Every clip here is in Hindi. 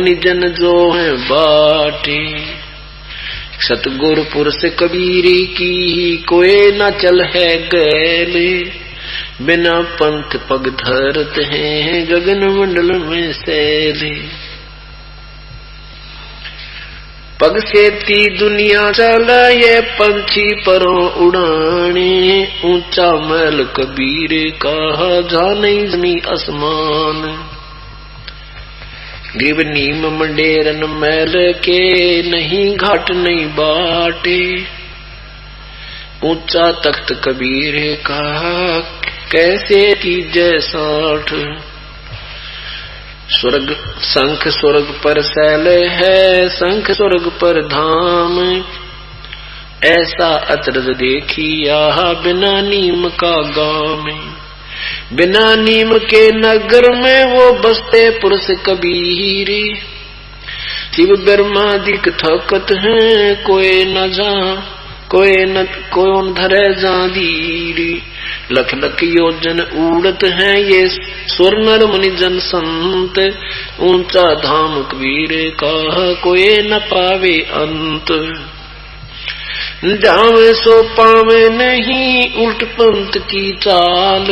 मुनि जन जो है बाटे। सतगुर पुरुष कबीर की कोई न चल है गैले। बिना पंथ पग धरत हैं गगन मंडल में सैले। पग से ती दुनिया चला ये पंछी परों उड़ाने। ऊंचा महल कबीर कहा जा नहीं जमी आसमान। गिव नीम मंडेरन महल के नहीं घाट नहीं बाटे। ऊंचा तख्त कबीर कहा कैसे कीजे साठ। स्वर्ग शंख स्वर्ग पर शैल है शंख स्वर्ग पर धाम। ऐसा अचरज देखिया बिना नीम का गाँव में। बिना नीम के नगर में वो बसते पुरुष कबीर। शिव ब्रह्मादिक थकत हैं कोई न जा कोई न कौन धरे जांदीरी। लख लख योजन उड़त हैं ये सुर नर मुनि जन संत। ऊंचा धाम कबीर का कोई न पावे अंत। जावे सो पावे नहीं उल्ट पंथ की चाल।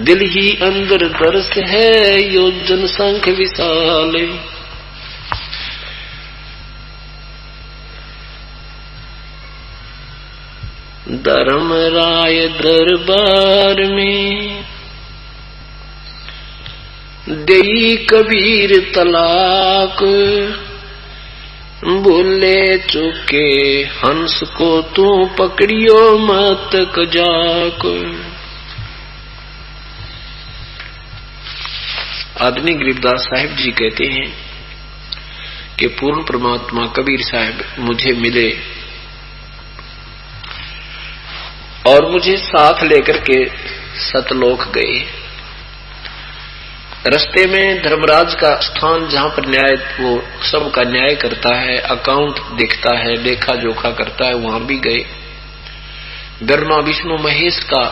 दिल ही अंदर दर्श है योजन शंख विशाल। धर्मराय दरबार में देई कबीर तलाक। बोले चुके हंस को तू पकड़ियो मत कजाक। आदमी गरीबदास साहिब जी कहते हैं कि पूर्ण परमात्मा कबीर साहब मुझे मिले और मुझे साथ लेकर के सतलोक गए। रास्ते में धर्मराज का स्थान जहां पर न्याय वो सबका न्याय करता है, अकाउंट देखता है, लेखा जोखा करता है, वहां भी गए। ब्रह्मा विष्णु महेश का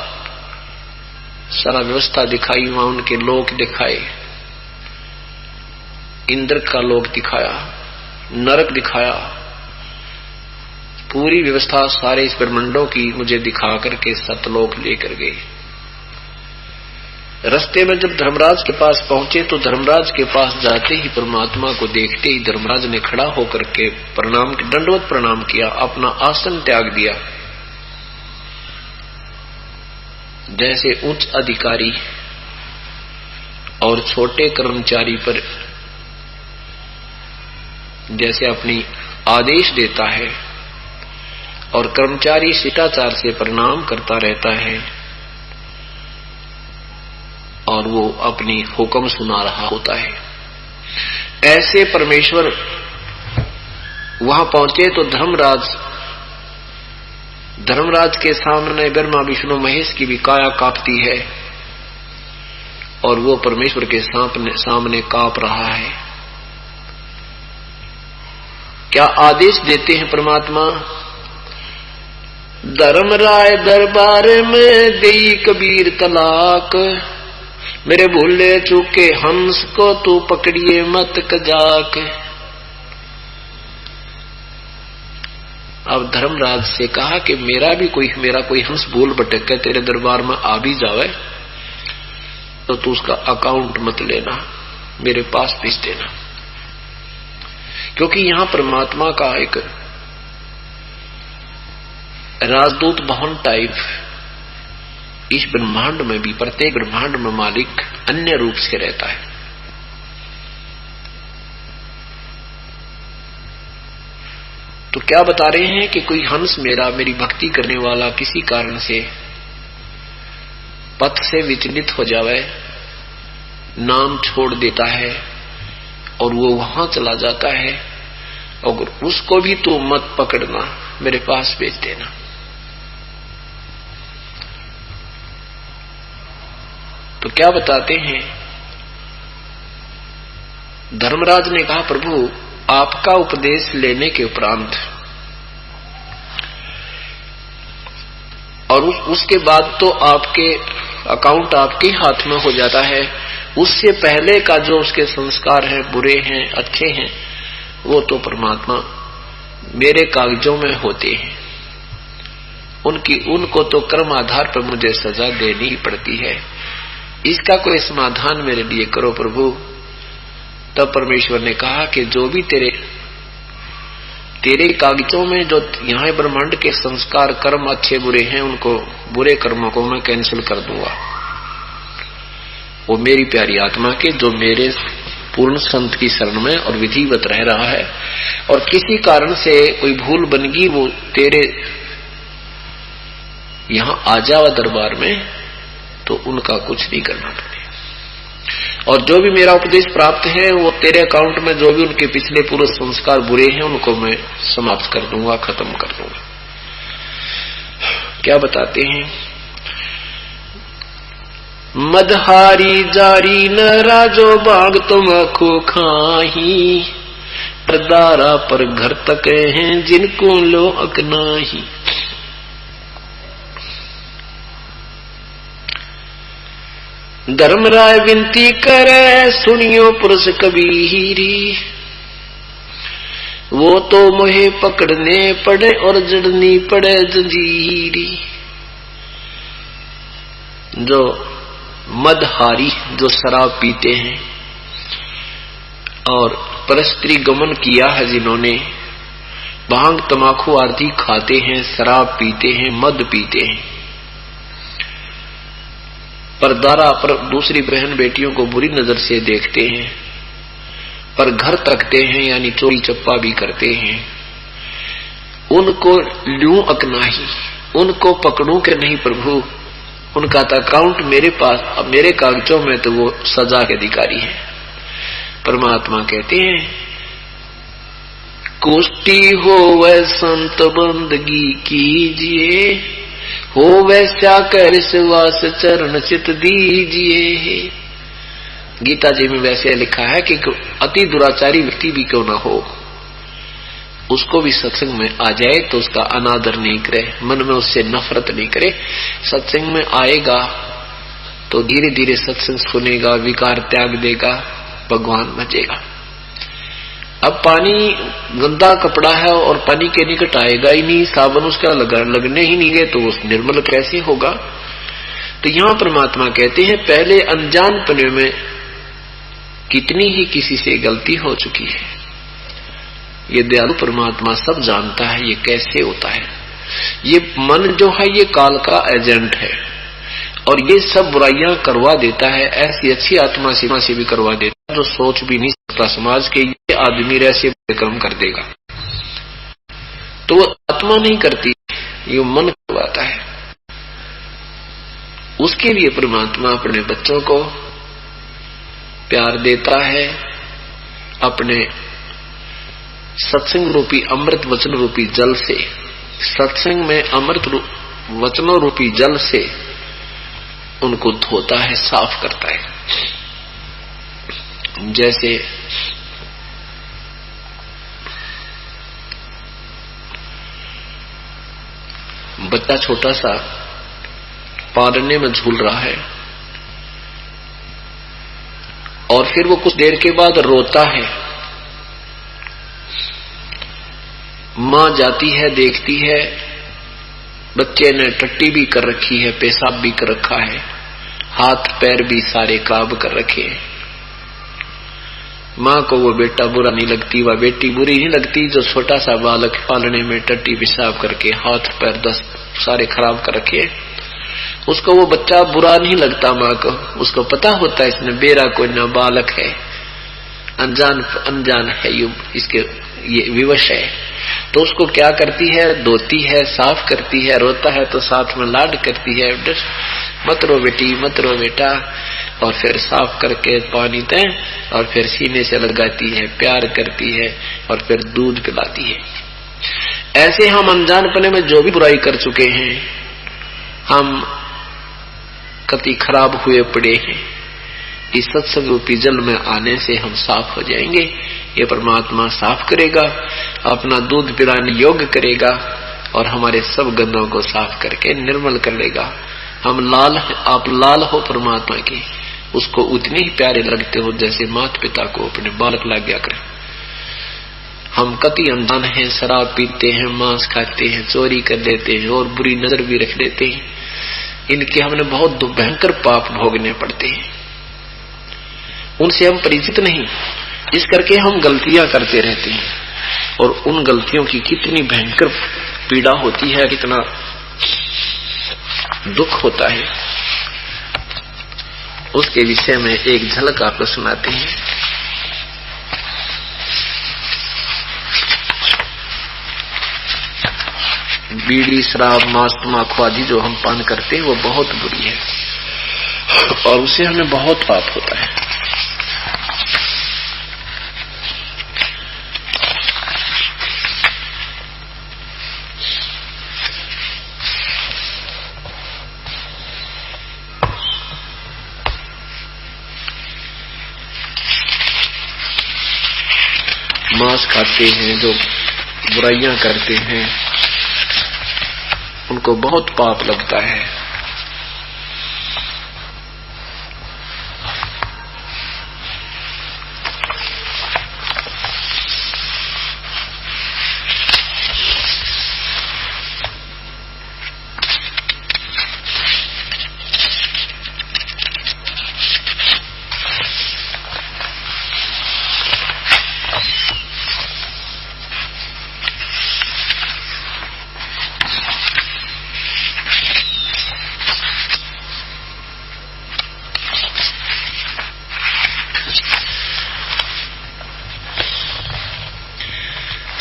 सारा व्यवस्था दिखाई, वहां उनके लोक दिखाए। इंद्र का लोक दिखाया, नरक दिखाया, पूरी व्यवस्था सारे इस ब्रह्मांडों की मुझे दिखा करके सतलोक लेकर गए। रास्ते में जब धर्मराज के पास पहुंचे तो धर्मराज के पास जाते ही परमात्मा को देखते ही धर्मराज ने खड़ा होकर के प्रणाम दंडवत प्रणाम किया, अपना आसन त्याग दिया। जैसे उच्च अधिकारी और छोटे कर्मचारी पर जैसे अपनी आदेश देता है और कर्मचारी शिष्टाचार से प्रणाम करता रहता है और वो अपनी हुक्म सुना रहा होता है, ऐसे परमेश्वर वहां पहुंचे तो धर्मराज के सामने ब्रह्मा विष्णु महेश की भी काया कांपती है और वो परमेश्वर के सामने कांप रहा है। क्या आदेश देते हैं परमात्मा? धर्मराय दरबार में देई कबीर तलाक। मेरे भूले चूके हंस को तू पकड़िए मत कजाक। अब धर्मराज से कहा कि मेरा कोई हंस भूल भटक के तेरे दरबार में आ भी जावे तो तू उसका अकाउंट मत लेना, मेरे पास भेज देना। क्योंकि यहां परमात्मा का एक राजदूत भवन टाइप इस ब्रह्मांड में भी, प्रत्येक ब्रह्मांड में मालिक अन्य रूप से रहता है। तो क्या बता रहे हैं कि कोई हंस मेरी भक्ति करने वाला किसी कारण से पथ से विचलित हो जावे, नाम छोड़ देता है और वो वहां चला जाता है, और उसको भी तो मत पकड़ना, मेरे पास भेज देना। तो क्या बताते हैं? धर्मराज ने कहा प्रभु आपका उपदेश लेने के उपरांत और उसके बाद तो आपके अकाउंट आपके हाथ में हो जाता है, उससे पहले का जो उसके संस्कार हैं, बुरे हैं, अच्छे हैं, वो तो परमात्मा मेरे कागजों में होते हैं। उनको तो कर्म आधार पर मुझे सजा देनी ही पड़ती है। इसका कोई समाधान मेरे लिए करो प्रभु। तब परमेश्वर ने कहा कि जो भी तेरे कागजों में जो यहाँ ब्रह्मांड के संस्कार, कर्म अच्छे बुरे हैं, उनको बुरे कर्मों को मैं कैंसिल कर दूंगा। वो मेरी प्यारी आत्मा के जो मेरे पूर्ण संत की शरण में और विधिवत रह रहा है और किसी कारण से कोई भूल बन गई, वो तेरे यहाँ आ जावा दरबार में, तो उनका कुछ नहीं करना पड़ेगा। और जो भी मेरा उपदेश प्राप्त है वो तेरे अकाउंट में जो भी उनके पिछले पूर्व संस्कार बुरे हैं उनको मैं समाप्त कर दूंगा, खत्म कर दूंगा। क्या बताते हैं? मदहारी जारी न राजो बाग तुम आखो खाही, परदारा पर घर तक हैं जिनको लो अकनाही। धर्मराय विनती करे सुनियो पुरुष कबीरी, वो तो मोहे पकड़ने पड़े और जड़नी पड़े जंजीरी। जो मदहारी, जो शराब पीते हैं और परस्त्री गमन किया है, जिन्होंने भांग तमाकू आदि खाते हैं, शराब पीते हैं, मद पीते हैं, परदारा पर दूसरी बहन बेटियों को बुरी नजर से देखते हैं, पर घर रखते हैं यानी चोरी चप्पा भी करते हैं, उनको लूं अकनाही, उनको पकड़ूं के नहीं प्रभु, उनका तो अकाउंट मेरे पास, अब मेरे कागजों में तो वो सजा के अधिकारी है। परमात्मा कहते हैं कुष्टी हो वह संत बंदगी कीजिए, हो वैसा कर विश्वास चरण चित दीजिए। गीता जी में वैसे लिखा है कि अति दुराचारी व्यक्ति भी क्यों न हो, उसको भी सत्संग में आ जाए तो उसका अनादर नहीं करे, मन में उससे नफरत नहीं करे। सत्संग में आएगा तो धीरे धीरे सत्संग सुनेगा, विकार त्याग देगा, भगवान भजेगा। अब पानी गंदा कपड़ा है और पानी के निकट आएगा ही नहीं, साबुन उसका लगने ही नहीं गए तो वो निर्मल कैसे होगा। तो यहाँ परमात्मा कहते हैं पहले अनजानपने में कितनी ही किसी से गलती हो चुकी है, ये दयालु परमात्मा सब जानता है ये कैसे होता है। ये मन जो है ये काल का एजेंट है और ये सब बुराइयां करवा देता है, ऐसी अच्छी आत्मा से भी करवा देता है जो सोच भी नहीं सकता समाज के ये आदमी ऐसे कर्म कर देगा। तो वो आत्मा नहीं करती, ये मन करवाता है। उसके लिए परमात्मा अपने बच्चों को प्यार देता है, अपने सत्संग रूपी अमृत वचन रूपी जल से, सत्संग में अमृत वचनों रूपी जल से उनको धोता है, साफ करता है। जैसे बच्चा छोटा सा पालने में झूल रहा है और फिर वो कुछ देर के बाद रोता है, मां जाती है, देखती है बच्चे ने टट्टी भी कर रखी है, पेशाब भी कर रखा है, हाथ पैर भी सारे खराब कर रखे हैं। माँ को वो बेटा बुरा नहीं लगती, वह बेटी बुरी नहीं लगती जो छोटा सा बालक पालने में टट्टी पेशाब करके हाथ पैर सारे खराब कर रखे। उसको वो बच्चा बुरा नहीं लगता माँ को, उसको पता होता है इसने बेरा कोई ना बालक है, अनजान है, इसके ये विवश है। तो उसको क्या करती है, धोती है, साफ करती है, रोता है तो साथ में लाड करती है, मत रो बेटी, मत रो बेटा, और फिर साफ करके पानी दे और फिर सीने से लगाती है, प्यार करती है और फिर दूध पिलाती है। ऐसे हम अनजानपने में जो भी बुराई कर चुके हैं, हम कति खराब हुए पड़े हैं, इस सत्संग रूपी जल में आने से हम साफ हो जाएंगे। ये परमात्मा साफ करेगा, अपना दूध पिलाने योग्य करेगा और हमारे सब गंदों को साफ करके निर्मल कर लेगा। हम लाल, आप लाल हो परमात्मा की, उसको उतने ही प्यारे लगते हो जैसे माता पिता को अपने बालक लाग्या करें। हम कति अनजान हैं, शराब पीते हैं, मांस खाते हैं, चोरी कर लेते हैं और बुरी नजर भी रख लेते हैं। इनके हमने बहुत भयंकर पाप भोगने पड़ते हैं, उनसे हम परिचित नहीं, इस करके हम गलतियां करते रहते हैं और उन गलतियों की कितनी भयंकर पीड़ा होती है, कितना दुख होता है, उसके विषय में एक झलक आपको सुनाते हैं। बीड़ी, शराब, मांस, तम्बाकू आदि जो हम पान करते हैं वो बहुत बुरी है और उससे हमें बहुत पाप होता है। मांस खाते हैं, जो बुराइयां करते हैं, उनको बहुत पाप लगता है।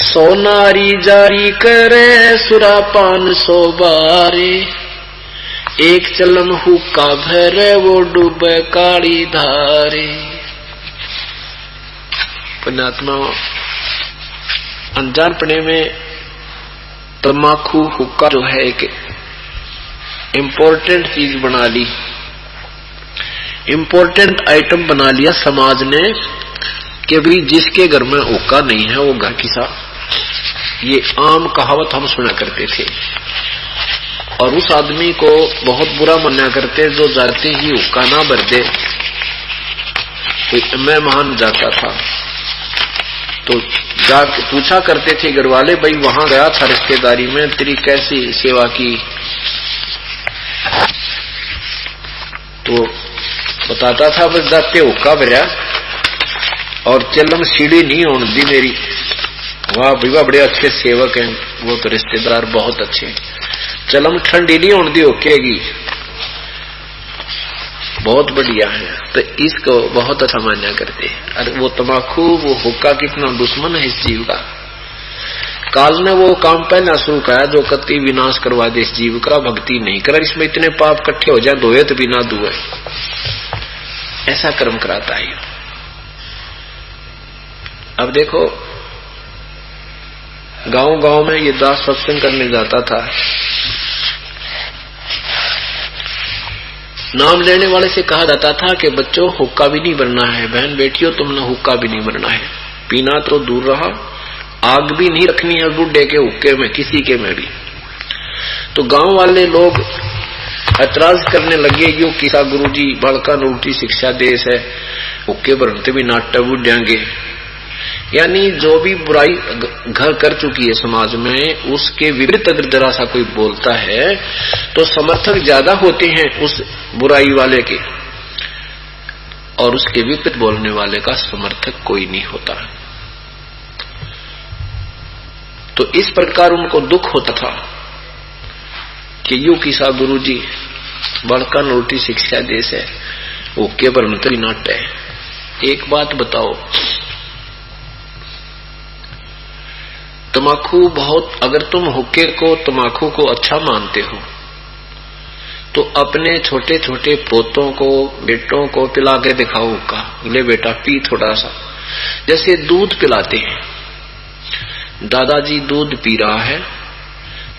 सोनारी जारी करे सुरापान 100 बारे, एक चलन हुक्का भरे वो डूबे काली धारे। पुण्यात्मा, अनजानपने में तम्बाकू हुक्का जो है एक इम्पोर्टेंट चीज बना ली, इम्पोर्टेंट आइटम बना लिया समाज ने कि भाई जिसके घर में हुक्का नहीं है वो घर किसा। ये आम कहावत हम सुना करते थे और उस आदमी को बहुत बुरा माना करते जो जाते ही हुक्का ना भर दे। मैं महान जाता था तो जाके पूछा करते थे घर वाले, भाई वहां गया था रिश्तेदारी में, तेरी कैसी सेवा की? तो बताता था बस जाते हुक्का भरा और चलम सीढ़ी नहीं होने दी मेरी। वाह भैया, बड़े अच्छे सेवक हैं वो तो, रिश्तेदार बहुत अच्छे। चलम ठंडी नहीं होने दी होकेगी, बहुत बढ़िया है। तो इसको बहुत अच्छा माना करते हैं। अरे वो तम्बाकू, वो हुक्का कितना दुश्मन है इस जीव का। काल ने वो काम पहला शुरू किया जो कति विनाश करवा दे इस जीव का, भक्ति नहीं कर, इसमें इतने पाप इकट्ठे हो जाए, धोए तो बिना दुए, ऐसा कर्म कराता है। अब देखो गांव गांव में ये दास सत्संग करने जाता था, नाम लेने वाले से कहा जाता था कि बच्चों हुक्का भी नहीं भरना है, बहन बेटियों तुमने हुक्का भी नहीं भरना है, पीना तो दूर रहा, आग भी नहीं रखनी है बुड्ढे के हुक्के में, किसी के में भी। तो गांव वाले लोग ऐतराज करने लगे, यो किसा गुरुजी बालका ने उल्टी शिक्षा देश है, हुक्के भरते भी नाट्य बुढ़ेंगे। यानी जो भी बुराई घर कर चुकी है समाज में, उसके विपरीत अगर जरा सा कोई बोलता है तो समर्थक ज्यादा होते हैं उस बुराई वाले के, और उसके विपरीत बोलने वाले का समर्थक कोई नहीं होता। तो इस प्रकार उनको दुख होता था कि यू किसा गुरुजी बड़का नोटी शिक्षा देश है, ओके पर नतरी नाट्य है। एक बात बताओ, तम्बाकू बहुत, अगर तुम हुक्के को तम्बाकू को अच्छा मानते हो तो अपने छोटे छोटे पोतों को बेटों को पिला के दिखाओ हुक्का, ले बेटा पी थोड़ा सा। जैसे दूध पिलाते हैं, दादाजी दूध पी रहा है,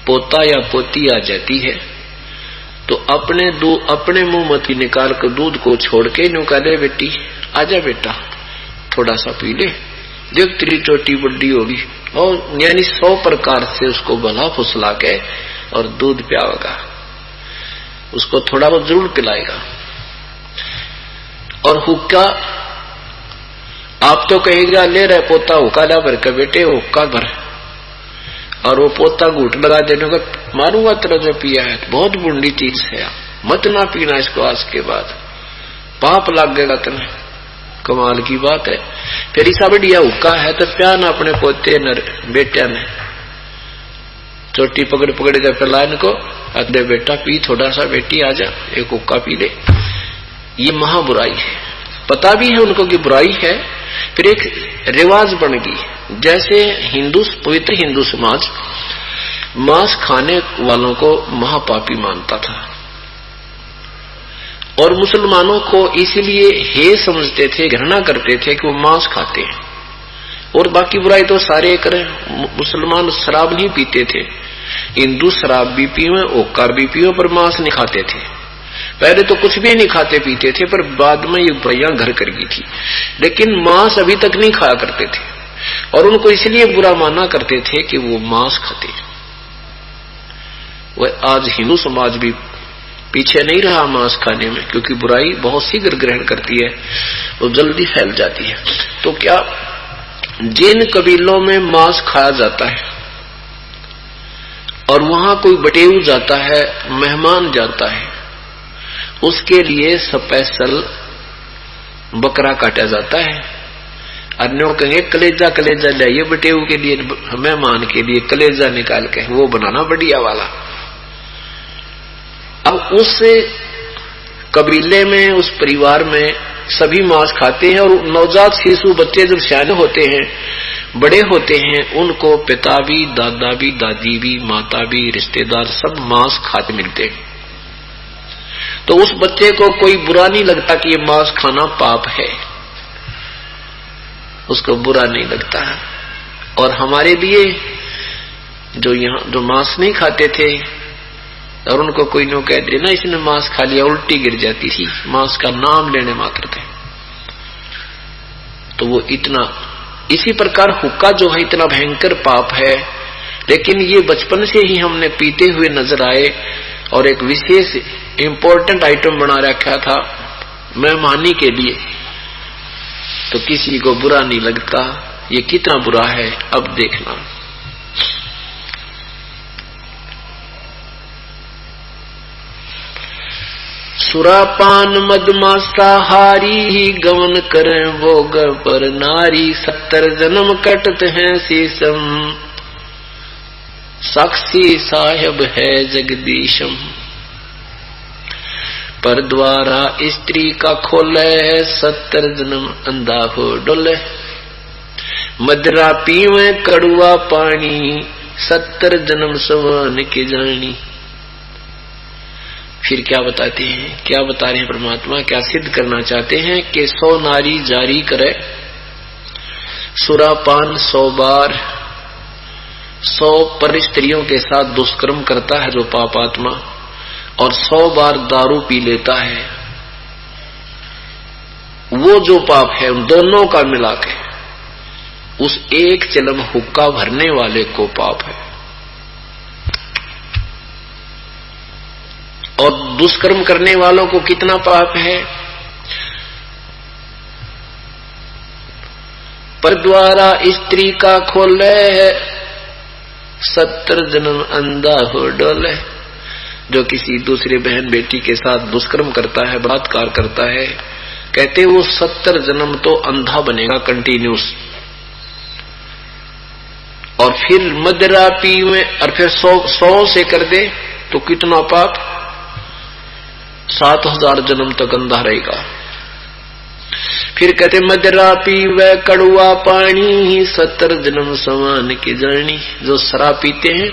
पोता या पोती आ जाती है तो अपने मुंह मत निकाल कर दूध को छोड़ के न्यू कह दे, बेटी आजा बेटा थोड़ा सा पी ले, देख तेरी चोटी बड्डी होगी। और यानी 100 प्रकार से उसको भला फुसला के और दूध पियावेगा, उसको थोड़ा बहुत जरूर पिलाएगा। और हुक्का आप तो कहेगा ले रहे पोता हुक्का ला भर के बेटे हुक्का भर, और वो पोता घूट लगा देने का मारूंगा तेरा जो पिया है, बहुत बुरी चीज है, मत ना पीना इसको आज के बाद, पाप लग गएगा तुम्हें। कमाल की बात है। फिर ऐसा बढ़िया हुक्का है तो प्यान अपने पोते न बेटिया ने चोटी पकड़ पकड़ कर पिला इनको, अरे बेटा पी थोड़ा सा, बेटी आजा एक हुक्का पी ले। ये महा बुराई है, पता भी है उनको कि बुराई है, फिर एक रिवाज बन गई। जैसे हिंदू, पवित्र हिंदू समाज मांस खाने वालों को महापापी मानता था और मुसलमानों को इसलिए हे समझते थे, घृणा करते थे कि वो मांस खाते हैं, और बाकी बुराई तो सारे करें। मुसलमान शराब नहीं पीते थे, हिंदू शराब भी पीवे, ओकार भी पीवे, पर मांस नहीं खाते थे। पहले तो कुछ भी नहीं खाते पीते थे, पर बाद में ये बुराइयां घर कर गई थी, लेकिन मांस अभी तक नहीं खाया करते थे, और उनको इसलिए बुरा माना करते थे कि वो मांस खाते। वह आज हिंदू समाज भी पीछे नहीं रहा मांस खाने में, क्योंकि बुराई बहुत शीघ्र ग्रहण करती है, वो जल्दी फैल जाती है। तो क्या जिन कबीलों में मांस खाया जाता है और वहां कोई बटेऊ जाता है, मेहमान जाता है, उसके लिए स्पेशल बकरा काटा जाता है। अन्यों कहेंगे कलेजा कलेजा लाइए बटेऊ के लिए, मेहमान के लिए कलेजा निकाल के वो बनाना बढ़िया वाला। अब उस कबीले में, उस परिवार में सभी मांस खाते हैं, और नवजात शिशु बच्चे जब सियाने होते हैं, बड़े होते हैं, उनको पिता भी, दादा भी, दादी भी, माता भी, रिश्तेदार सब मांस खाते मिलते हैं। तो उस बच्चे को कोई बुरा नहीं लगता कि ये मांस खाना पाप है, उसको बुरा नहीं लगता है। और हमारे लिए जो यहाँ जो मांस नहीं खाते थे और उनको कोई नो कह दे ना इसने मांस खा लिया, उल्टी गिर जाती थी मांस का नाम लेने मात्र थे। तो वो इतना, इसी प्रकार हुक्का जो है इतना भयंकर पाप है, लेकिन ये बचपन से ही हमने पीते हुए नजर आए और एक विशेष इंपॉर्टेंट आइटम बना रखा था मेहमानी के लिए, तो किसी को बुरा नहीं लगता। ये कितना बुरा है अब देखना। सुरापान मदमांसाहारी ही गमन करें भोग पर नारी, 70 जन्म कटत हैं शीशम, साक्षी साहेब है जगदीशम। पर द्वारा स्त्री का खोले, 70 जन्म अंधा हो डोले, मदरा पीवे कड़ुआ पानी, 70 जन्म समान की जानी। फिर क्या बताते हैं, क्या बता रहे हैं परमात्मा, क्या सिद्ध करना चाहते हैं कि 100 नारी जारी करे सुरापान 100 बार, 100 पर स्त्रियों के साथ दुष्कर्म करता है जो पापात्मा, और 100 बार दारू पी लेता है, वो जो पाप है उन दोनों का मिलाके उस एक चिलम हुक्का भरने वाले को पाप है। और दुष्कर्म करने वालों को कितना पाप है। पर द्वारा स्त्री का खोले, 70 जन्म अंधा हो डोले। जो किसी दूसरी बहन बेटी के साथ दुष्कर्म करता है, बलात्कार करता है, कहते वो 70 जन्म तो अंधा बनेगा कंटिन्यूस। और फिर मदरा पी में, और फिर 100 से कर दे तो कितना पाप, 7000 जन्म तक अंधा रहेगा। फिर कहते मदरा पीवे कड़ुआ पानी, 70 जन्म समान की जानी। जो शराब पीते हैं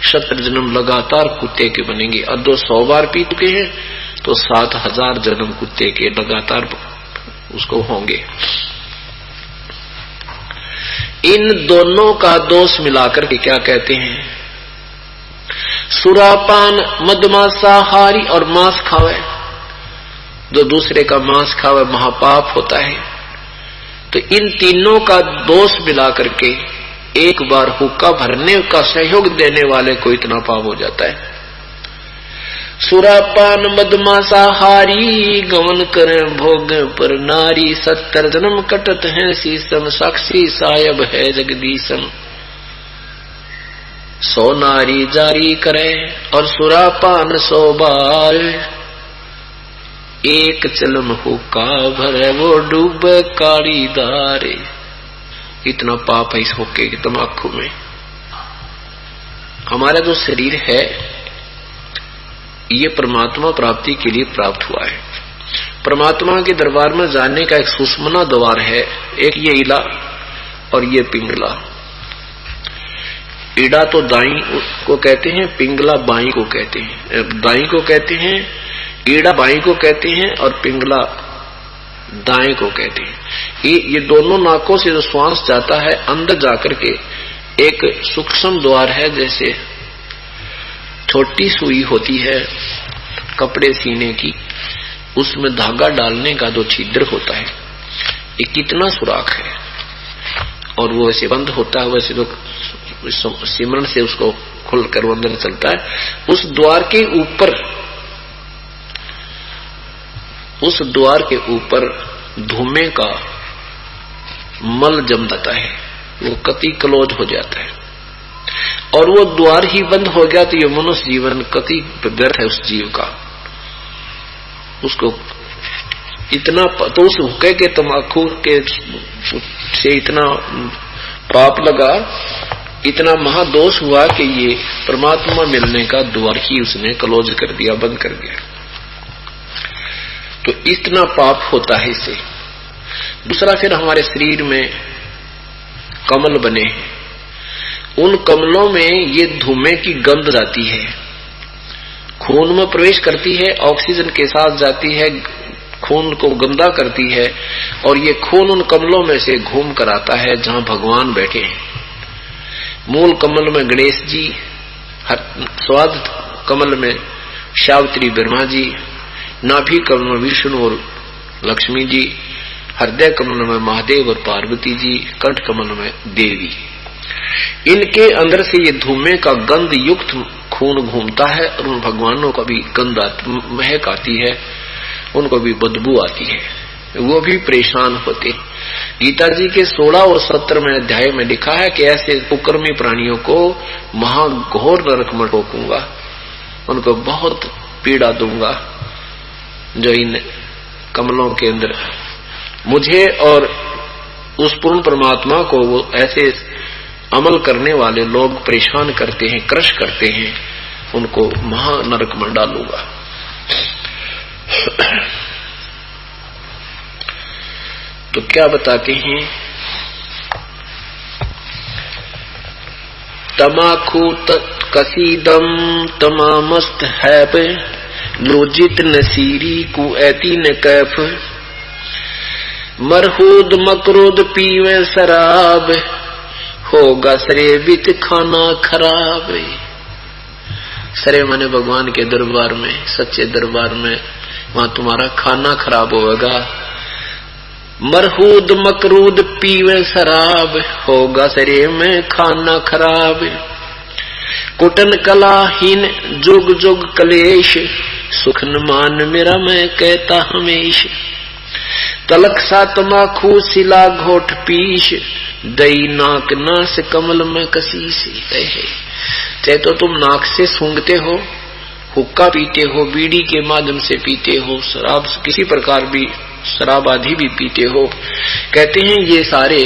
70 जन्म लगातार कुत्ते के बनेंगे, और जो 100 बार पी चुके हैं तो 7000 जन्म कुत्ते के लगातार उसको होंगे। इन दोनों का दोष मिलाकर के क्या कहते हैं, सुरापान मदमांसाहारी और मांस खावे, जो दूसरे का मांस खावे महापाप होता है। तो इन तीनों का दोष मिलाकर के एक बार हुक्का भरने का सहयोग देने वाले को इतना पाप हो जाता है। सुरापान मदमासाहारी गमन करें भोग पर नारी 70 जन्म कटत है शीसम साक्षी सायब है जगदीशम 100 नारी जारी करे और सुरापान 100 बार एक चलम हुक्का भरे वो डूबे काली दारे। इतना पाप है इस हुक्के की तम्बाकू में। हमारा जो शरीर है ये परमात्मा प्राप्ति के लिए प्राप्त हुआ है। परमात्मा के दरबार में जाने का एक सुषमना द्वार है, एक ये इला और ये पिंगला। ईड़ा तो दाई को कहते हैं, पिंगला बाई को कहते हैं। दाई को कहते हैं, ईड़ा बाई को कहते हैं और पिंगला दाएं को कहते हैं। ये दोनों नाकों से जो श्वास जाता है अंदर जाकर के एक सूक्ष्म द्वार है, जैसे छोटी सुई होती है कपड़े सीने की, उसमें धागा डालने का जो छिद्र होता है, ये कितना सुराख है और वो ऐसे बंद होता है, वैसे तो सिमरन से उसको खुलकर अंदर चलता है। उस द्वार के ऊपर धुएं का मल जम जाता है, वो कति क्लोज हो जाता है और वो द्वार ही बंद हो गया तो ये मनुष्य जीवन कति व्यर्थ है उस जीव का। उसको इतना तो उस हुक्के के तम्बाकू के से इतना पाप लगा, इतना महादोष हुआ कि ये परमात्मा मिलने का द्वार ही उसने क्लोज कर दिया, बंद कर दिया। तो इतना पाप होता है इससे। दूसरा, फिर हमारे शरीर में कमल बने हैं, उन कमलों में ये धुएं की गंध जाती है, खून में प्रवेश करती है, ऑक्सीजन के साथ जाती है, खून को गंदा करती है और ये खून उन कमलों में से घूम कर आता है जहां भगवान बैठे हैं। मूल कमल में गणेश जी, स्वाद कमल में सावित्री ब्रह्मा जी, नाभि कमल में विष्णु और लक्ष्मी जी, हृदय कमल में महादेव और पार्वती जी, कंठ कमल में देवी। इनके अंदर से ये धुएं का गंध युक्त खून घूमता है और उन भगवानों का भी गंध महक आती है, उनको भी बदबू आती है, वो भी परेशान होते। गीता जी के 16 और 17वें अध्याय में लिखा है कि ऐसे कुकर्मी प्राणियों को महाघोर नरक में रोकूंगा, उनको बहुत पीड़ा दूंगा जो इन कमलों के अंदर मुझे और उस पूर्ण परमात्मा को वो ऐसे अमल करने वाले लोग परेशान करते हैं, क्रश करते हैं, उनको महानरक में डालूंगा। तो क्या बताते हैं, तमाकू कसीदम तमामस्त हैब लोजित नसीरी कु ऐती न कैफ मरहूद मकरूद पीवे शराब होगा सरे बिच खाना खराब। सरे माने भगवान के दरबार में, सच्चे दरबार में, वहां तुम्हारा खाना खराब होगा। मरहूद मकरूद पीवे शराब होगा सरे में खाना खराब। कुटन कलाहीन जुग जुग कलेश सुखन मान मेरा मैं कहता हमेश। तलक सा तमाखू सिला घोट पीश दई नाक नास कमल में कसी सी है। चाहे तो तुम नाक से सूंघते हो, हुक्का पीते हो, बीड़ी के माध्यम से पीते हो, शराब किसी प्रकार भी शराब आदि भी पीते हो, कहते हैं ये सारे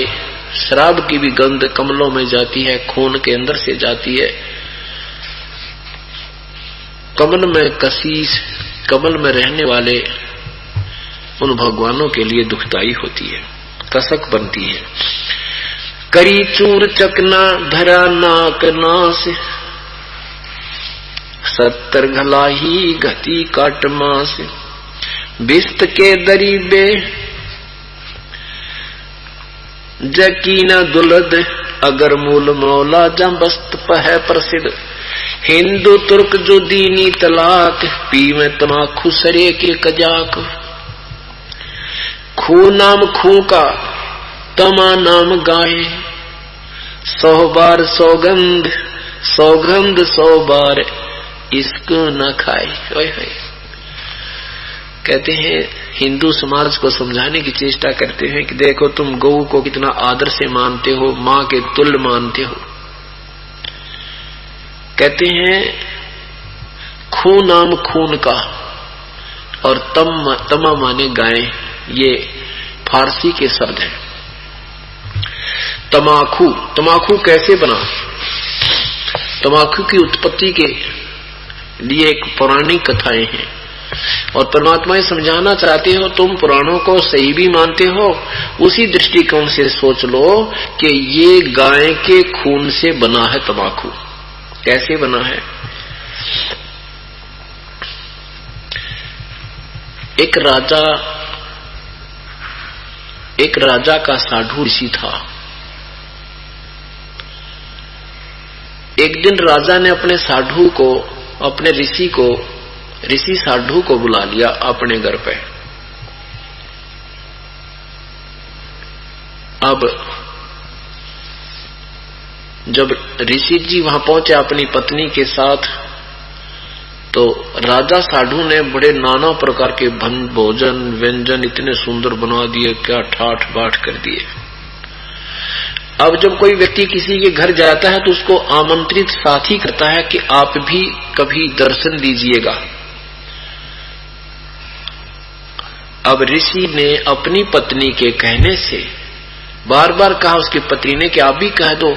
शराब की भी गंध कमलों में जाती है, खून के अंदर से जाती है। कमल में कसीस, कमल में रहने वाले उन भगवानों के लिए दुखदाई होती है, कसक बनती है। करी चूर चकना धरा नाक नास 70 घला ही घती काट मास। बिस्त के दरीबे जकीना दुलद अगर मूल मौला जबस्त पह प्रसिद्ध। हिंदू तुर्क जो दीनी तलाक पीवे तमाखू सरे के कजाक। खू नाम खू का तमा नाम गाए 100 बार सौगंध, सौगंध 100 बार इसको न खाए। ओए होए। कहते हैं हिंदू समाज को समझाने की चेष्टा करते हैं कि देखो तुम गौ को कितना आदर से मानते हो, मां के तुल्य मानते हो। कहते हैं खून नाम खून का और तमा माने गाय, ये फारसी के शब्द हैं। तमाकू, तमाकू कैसे बना? तमाकू की उत्पत्ति के लिए एक पौराणिक कथाएं हैं और परमात्मा समझाना चाहते हो तुम पुराणों को सही भी मानते हो, उसी दृष्टिकोण से सोच लो कि ये गाय के खून से बना है तमाकू। कैसे बना है? एक राजा का साधु ऋषि था। एक दिन राजा ने अपने साधु को, अपने ऋषि साधु को बुला लिया अपने घर पे। अब जब ऋषि जी वहां पहुंचे अपनी पत्नी के साथ, तो राजा साधु ने बड़े नाना प्रकार के भोजन व्यंजन इतने सुंदर बना दिए, क्या ठाठ बाट कर दिए। अब जब कोई व्यक्ति किसी के घर जाता है तो उसको आमंत्रित साथ ही करता है कि आप भी कभी दर्शन दीजिएगा। अब ऋषि ने अपनी पत्नी के कहने से बार बार कहा उसकी पत्नी ने कि आप भी कह दो,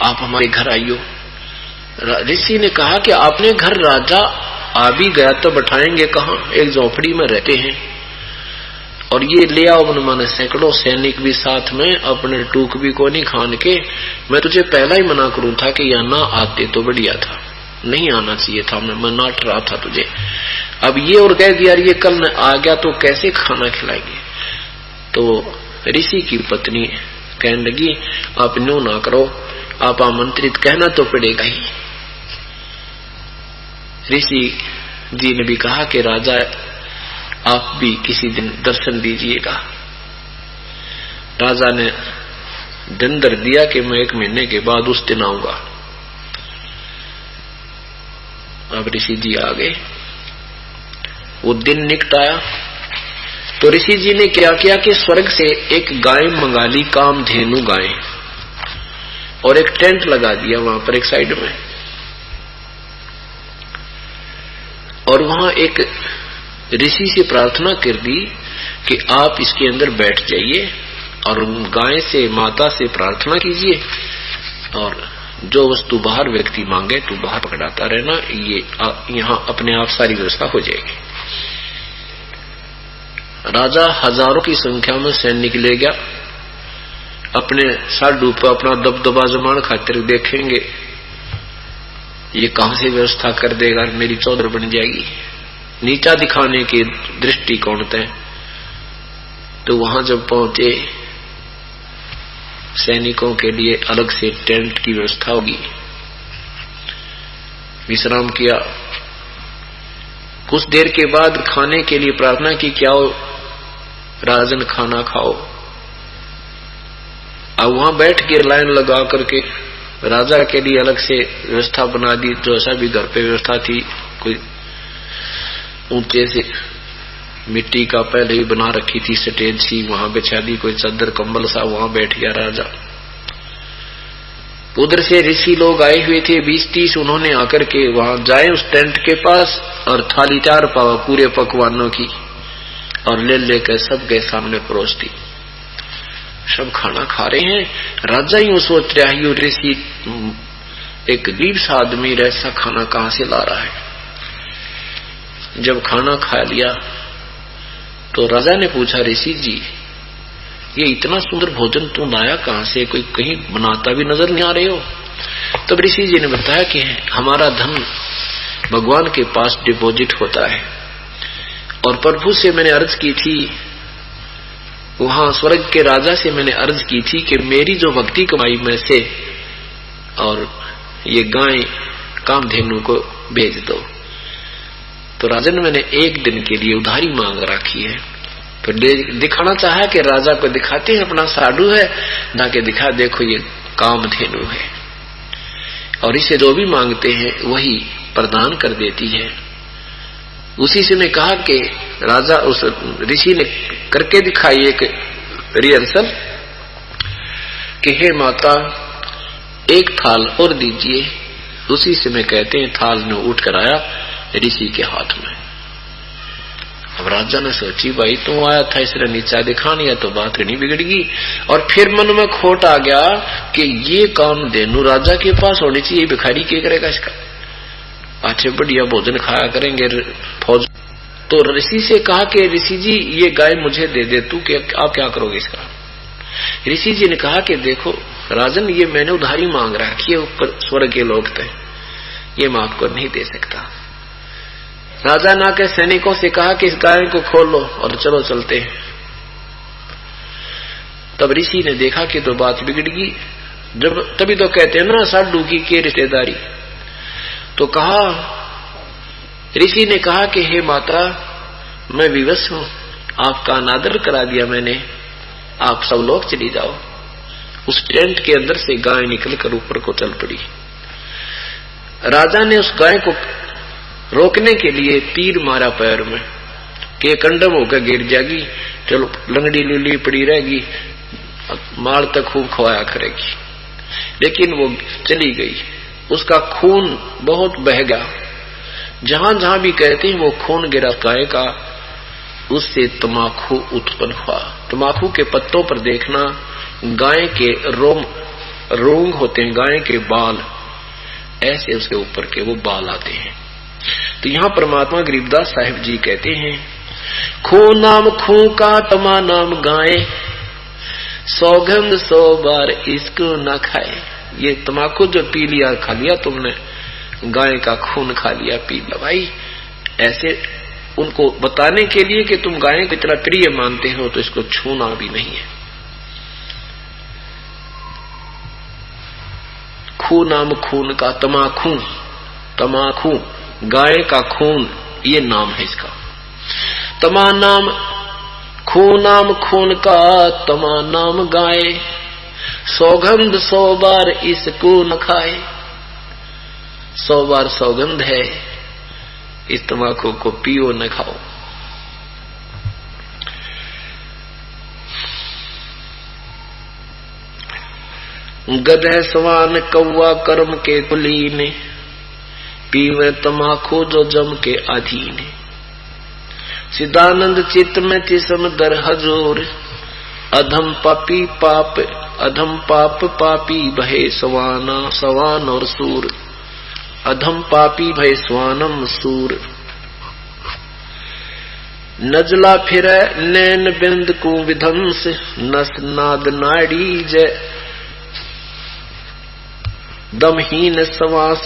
आप हमारे घर आइयो। ऋषि ने कहा कि आपने घर राजा आ भी गया तो बैठाएंगे कहाँ, एक झोपड़ी में रहते हैं और ये ले आओ माने सैकड़ों सैनिक भी साथ में, अपने टूक भी को नहीं खान के। मैं तुझे पहला ही मना करूं था कि या ना आते तो बढ़िया था, नहीं आना चाहिए था, मैं नाट रहा था तुझे। अब ये और कह दिया ये कल न आ गया तो कैसे खाना खिलाएंगे। तो ऋषि की पत्नी कहने लगी आप न्यू ना करो, आप आमंत्रित कहना तो पड़ेगा ही। ऋषि जी ने भी कहा कि राजा आप भी किसी दिन दर्शन दीजिएगा। राजा ने दिन दर दिया कि मैं 1 महीने के बाद उस दिन आऊंगा। अब ऋषि जी आ गए, वो दिन निकट आया तो ऋषि जी ने क्या किया कि स्वर्ग से एक गाय मंगा ली, कामधेनु गाय, और एक टेंट लगा दिया वहां पर एक साइड में। और वहां एक ऋषि से प्रार्थना कर दी कि आप इसके अंदर बैठ जाइए और गाय से, माता से प्रार्थना कीजिए और जो वस्तु बाहर व्यक्ति मांगे तो बाहर पकड़ाता रहना, ये यहाँ अपने आप सारी व्यवस्था हो जाएगी। राजा हजारों की संख्या में सैनिक ले गया, अपने साधु पर अपना दबदबा जमान खातिर देखेंगे ये कहां से व्यवस्था कर देगा, मेरी चौधर बन जाएगी, नीचा दिखाने के दृष्टिकोण थे। तो वहां जब पहुंचे, सैनिकों के लिए अलग से टेंट की व्यवस्था होगी, विश्राम किया। कुछ देर के बाद खाने के लिए प्रार्थना की, क्या हो राजन खाना खाओ। अब वहां बैठ के लाइन लगा करके राजा के लिए अलग से व्यवस्था बना दी, जो ऐसा भी घर पे व्यवस्था थी, कोई ऊंचे से मिट्टी का पहले ही बना रखी थी स्टेज सी, वहां बिछा दी कोई चादर कंबल सा, वहां बैठ गया राजा। उधर से ऋषि लोग आए हुए थे 20-30, उन्होंने आकर के वहां जाए उस टेंट के पास और थाली 4 पावा पूरे पकवानों की और ले लेकर सबके सामने परोस दी। सब खाना खा रहे हैं। राजा यूं सोच रहा है, ऋषि एक गरीब सा आदमी ऐसा खाना कहां से ला रहा है। जब खाना खा लिया तो राजा ने पूछा, ऋषि जी ये इतना सुंदर भोजन तुम लाया कहां से, कोई कहीं बनाता भी नजर नहीं आ रहे हो। तब ऋषि जी ने बताया कि हमारा धन भगवान के पास डिपॉजिट होता है और प्रभु से मैंने अर्ज की थी, वहां स्वर्ग के राजा से मैंने अर्ज की थी कि मेरी जो भक्ति कमाई में से और ये गाय कामधेनु को भेज दो। तो राजा ने मैंने 1 दिन के लिए उधारी मांग रखी है। तो दिखाना चाहा कि राजा को दिखाते हैं अपना साधु है, जाके दिखा देखो ये कामधेनु है और इसे जो भी मांगते हैं वही प्रदान कर देती है। उसी से ने कहा कि राजा उस ऋषि ने करके दिखाई एक रिहर्सल कि हे माता एक थाल और दीजिए। उसी से में कहते हैं थाल ने उठ कर आया ऋषि के हाथ में। अब राजा ने सोची भाई तू आया था इसने नीचा दिखानी है तो बात नहीं बिगड़गी। और फिर मन में खोट आ गया कि ये काम देनु राजा के पास होनी चाहिए, भिखारी क्या करेगा इसका, अच्छे बढ़िया भोजन खाया करेंगे फौज। तो ऋषि से कहा कि ऋषि जी ये गाय मुझे दे दे तू, आप क्या करोगे इसका। ऋषि जी ने कहा कि देखो राजन ये मैंने उधारी मांग रखी है, ऊपर स्वर्ग के लोग थे, ये मैं आपको नहीं दे सकता। राजा ना के सैनिकों से कहा कि इस गाय को खोलो और चलो चलते हैं। तब ऋषि ने देखा कि तो बात बिगड़ गई। जब तभी तो कहते हैं ना साडू की रिश्तेदारी। तो कहा ऋषि ने कहा कि हे माता मैं विवश हूं, आपका अनादर करा दिया मैंने, आप सब लोग चली जाओ। उस टेंट के अंदर से गाय निकलकर ऊपर को चल पड़ी। राजा ने उस गाय को रोकने के लिए तीर मारा पैर में कि कंडम होकर गिर जाएगी, चलो लंगड़ी लूली पड़ी रहेगी, माल तक खूब खवाया करेगी। लेकिन वो चली गई, उसका खून बहुत बह गया। जहां जहां भी कहते हैं वो खून गिरा गाय का, उससे तमाकू उत्पन्न हुआ। तमाकू के पत्तों पर देखना गाय के रोंग होते हैं, गाय के बाल, ऐसे उसके ऊपर के वो बाल आते हैं। तो यहाँ परमात्मा गरीबदास साहिब जी कहते हैं खू नाम खू का तमा नाम गाय, सौगंध 100 बार इसको न खाए। ये तमाकू जो पी लिया खा लिया तुमने, गाय का खून खा लिया पी लिया। भाई ऐसे उनको बताने के लिए कि तुम गाय को इतना प्रिय मानते हो तो इसको छूना भी नहीं है। खू नाम खून का, तमाकू, तमाकू गाय का खून, ये नाम है इसका। तमा नाम खून का, तमा नाम गाय, सौगंध 100 बार इसको न खाए। 100 बार सौगंध है, इस तमाकू को पियो न खाओ। गधे सवान कौवा कर्म के कुलीन, पीवे तमाकू जो जम के अधीन। सिद्धानंद चित्त में तिसम दर हजूर, अधम पाप पापी भय सवाना, सवान और सूर। अधम पापी भय स्वानम सूर। नजला फिर नैन बिंद को विध्वंस, नस नाद नाड़ी जय दमहीन सवास।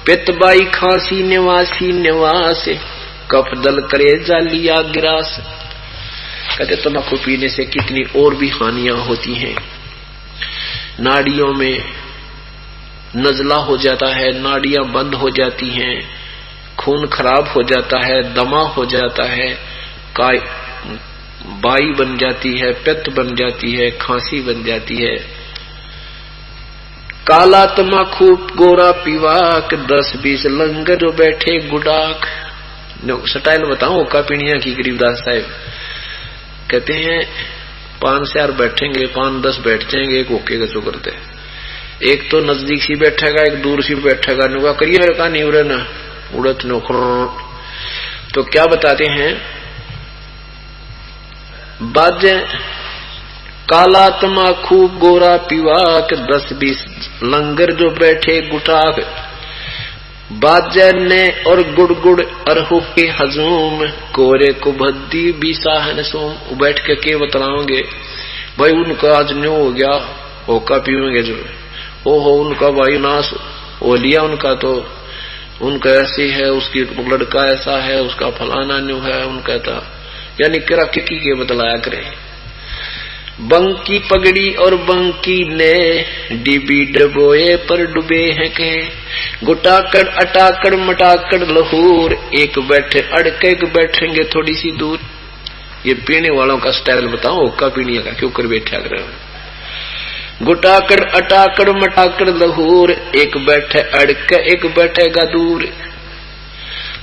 पितबाई खांसी निवास, कफ दल करे जालिया गिरास। कहते तम्बाकू पीने से कितनी और भी हानियां होती हैं। नाड़ियों में नजला हो जाता है, नाड़ियां बंद हो जाती हैं, खून खराब हो जाता है, दमा हो जाता है, बाई बन जाती है, पित्त बन जाती है, खांसी बन जाती है। काला तमाकू गोरा पीवाक, 10-20 लंगर जो बैठे गुडाक। स्टाइल बताऊं का पीणिया की गरीबदास साहब कहते हैं 5-4 बैठेंगे, 5-10 बैठ जाएंगे, एक ओके का करते। एक तो नजदीक सी बैठेगा, एक दूर सी बैठेगा, नुका करिए का नहीं उड़े न उड़त नोखर। तो क्या बताते हैं बाजे काला तमाकू गोरा पीवाक, 10-20 लंगर जो बैठे गुटाक। बाजे ने और गुड़ अरहु के हजूम, कोरे को भद्दी बीसाहन सोम। बैठ के बतलाओगे भाई उनका आज न्यू हो गया, होका पीवेंगे जो हो उनका भाई नाश हो लिया, उनका तो उनका ऐसी है, उसकी लड़का ऐसा है, उसका फलाना न्यू है, उनका था यानी किरा किकी के बतलाया करे। बंकी पगड़ी और बंकी ने, डिबी डबोए पर डूबे हैं के। गुटाकड़ अटाकड़ मटाकड़ लहूर, एक बैठे अड़के एक बैठेंगे थोड़ी सी दूर। ये पीने वालों का स्टाइल बताओ, का पीने का क्यों कर बैठा कर। गुटाकड़ अटाकड़ मटाकड़ लहूर, एक बैठे अड़के एक बैठेगा दूर।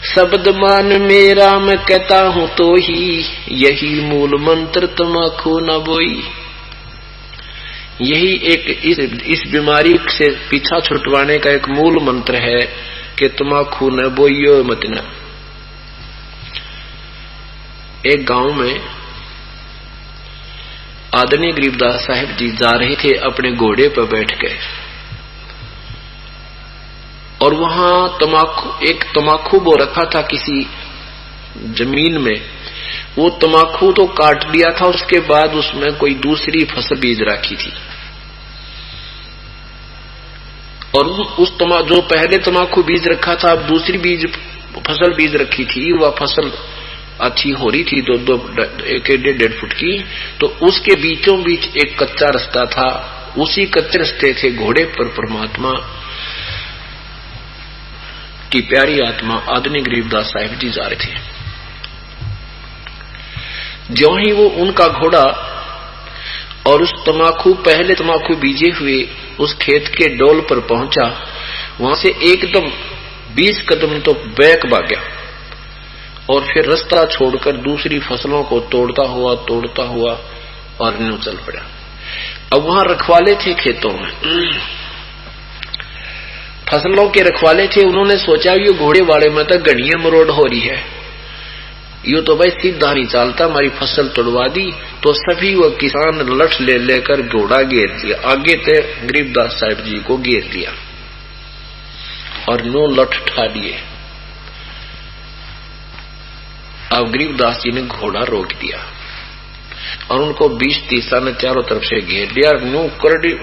शब्द मान मेरा मैं कहता हूं तो ही, यही मूल मंत्र तमाकू न बोई। यही एक इस बीमारी से पीछा छुटवाने का एक मूल मंत्र है कि तमाकू न बोइयो मत न। एक गांव में आदरणीय गरीबदास साहिब जी जा रहे थे अपने घोड़े पर बैठ के, और वहां एक तमाकू बो रखा था किसी जमीन में। वो तमाकू तो काट दिया था, उसके बाद उसमें कोई दूसरी फसल बीज रखी थी, और उस जो पहले तमाकू बीज रखा था अब दूसरी फसल बीज रखी थी। वह फसल अच्छी हो रही थी, 1.5 फुट की। तो उसके बीचों बीच एक कच्चा रास्ता था, उसी कच्चे रास्ते थे घोड़े पर परमात्मा की प्यारी आत्मा आदरणीय गरीबदास साहिब जी जा रहे थे। ज्यों ही वो उनका घोड़ा और उस पहले तमाकू बीजे हुए उस खेत के डोल पर पहुंचा, वहां से एकदम 20 कदम तो बैक भाग्या और फिर रास्ता छोड़कर दूसरी फसलों को तोड़ता हुआ और न्यू चल पड़ा। अब वहां रखवाले थे खेतों में, फसलों के रखवाले थे। उन्होंने सोचा ये घोड़े वाले में तो गणिया मरोड़ हो रही है, यो तो भाई सीधा नहीं चलता, हमारी फसल तोड़वा दी। तो सभी वो किसान लठ ले लेकर घोड़ा घेर लिया, आगे थे गरीबदास साहिब जी को घेर लिया और नो लठ ठा दिए। अब गरीबदास जी ने घोड़ा रोक दिया और उनको 20-30 ने चारों तरफ से घेर लिया। नो करडी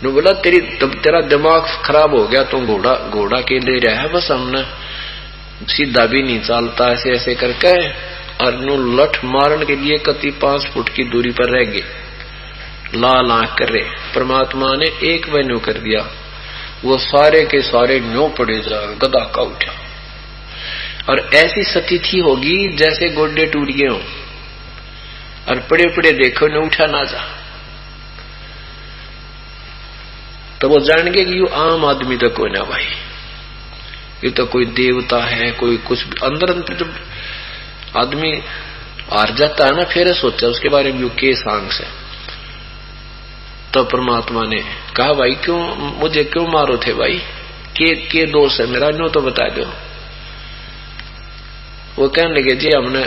नो बोला तेरा दिमाग खराब हो गया, तुम घोड़ा के ले रहा है, बस हमने सीधा भी नहीं चलता, ऐसे ऐसे करके। और नो लठ मारन के लिए कति 5 फुट की दूरी पर रह गए, लाल आंख कर रहे। परमात्मा ने एक वैन्यू कर दिया, वो सारे के सारे न्यो पड़े जा गदा का उठा। और ऐसी स्थिति होगी जैसे गोड्डे टूट गए हो और पड़े पड़े देखो न उठा ना जा। तो वो जान गए कि ये आम आदमी तो कोई ना भाई, ये तो कोई देवता है, कोई कुछ अंदर जब आदमी हार जाता है ना, फिर सोचा उसके बारे में के सांग से। तो परमात्मा ने कहा भाई क्यों मुझे क्यों मारो थे भाई, के दोष है मेरा, नो तो बता दो। वो कहने लगे जी हमने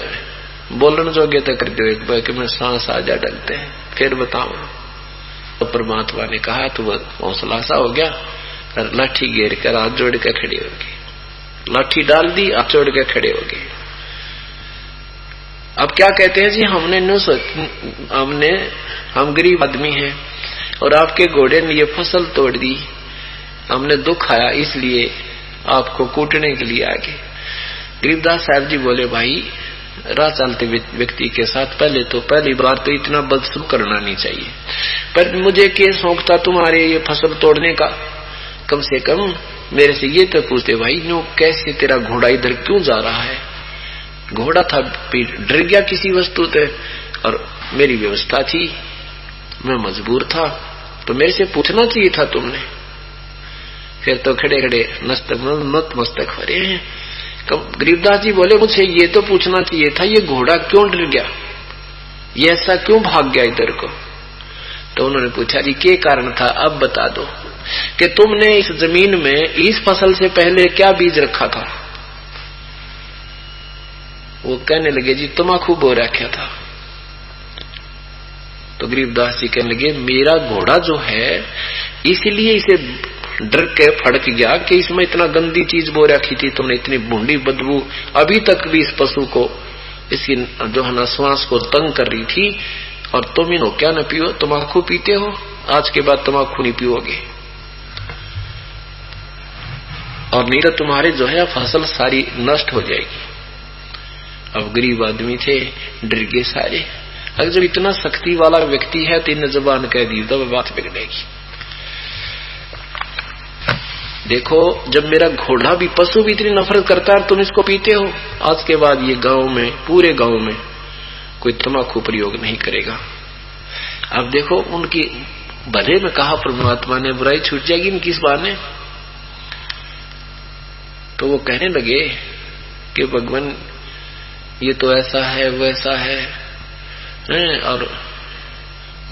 बोलने जोगे तो कर दो एक बार कि मैं सांस आ जा डलते हैं फिर बताओ। तो परमात्मा ने कहा तो वह हौसला सा हो गया और लाठी घेर कर हाथ जोड़ कर खड़े हो गए, लाठी डाल दी, हाथ जोड़ कर खड़े हो गए। अब क्या कहते हैं जी हम गरीब आदमी हैं और आपके घोड़े ने ये फसल तोड़ दी, हमने दुख आया इसलिए आपको कूटने के लिए आ गए। गरीबदास साहब जी बोले भाई राह चलते व्यक्ति के साथ पहली बार तो इतना बदसलूक करना नहीं चाहिए, पर मुझे क्या शौक था तुम्हारे ये फसल तोड़ने का, कम से कम मेरे से ये तो पूछते भाई नो कैसे तेरा घोड़ा इधर क्यों जा रहा है। घोड़ा था डर गया किसी वस्तु से और मेरी व्यवस्था थी, मैं मजबूर था, तो मेरे से पूछना चाहिए था तुमने। फिर तो खड़े खड़े नतमस्तक हो रहे हैं। गरीबदास जी बोले मुझे ये तो पूछना चाहिए था ये घोड़ा क्यों डर गया, ये ऐसा क्यों भाग गया इधर को। तो उन्होंने पूछा जी क्या कारण था, अब बता दो कि तुमने इस जमीन में इस फसल से पहले क्या बीज रखा था। वो कहने लगे जी तमाकू बो रखा था। तो गरीबदास जी कहने लगे मेरा घोड़ा जो है इसलिए इसे डर के फड़क गया कि इसमें इतना गंदी चीज बो रखी थी तुमने, इतनी बूंदी बदबू अभी तक भी इस पशु को इसकी जो है ना श्वास को तंग कर रही थी, और तुम इन्हों क्या न पियो, तमाकू पीते हो, आज के बाद तमाकू नहीं पियोगे और नहीं तो तुम्हारे जो है फसल सारी नष्ट हो जाएगी। अब गरीब आदमी थे, डर गए सारे। अगर जब इतना सख्ती वाला व्यक्ति है तो इन जबान कह दी तो बात बिगड़ेगी। देखो जब मेरा घोड़ा भी पशु भी इतनी नफरत करता है तुम इसको पीते हो, आज के बाद ये गांव में पूरे गांव में कोई तम्बाकू प्रयोग नहीं करेगा। अब देखो उनकी भले में कहा परमात्मा ने, बुराई छूट जाएगी इनकी इस बहाने। तो वो कहने लगे कि भगवान ये तो ऐसा है वैसा है, और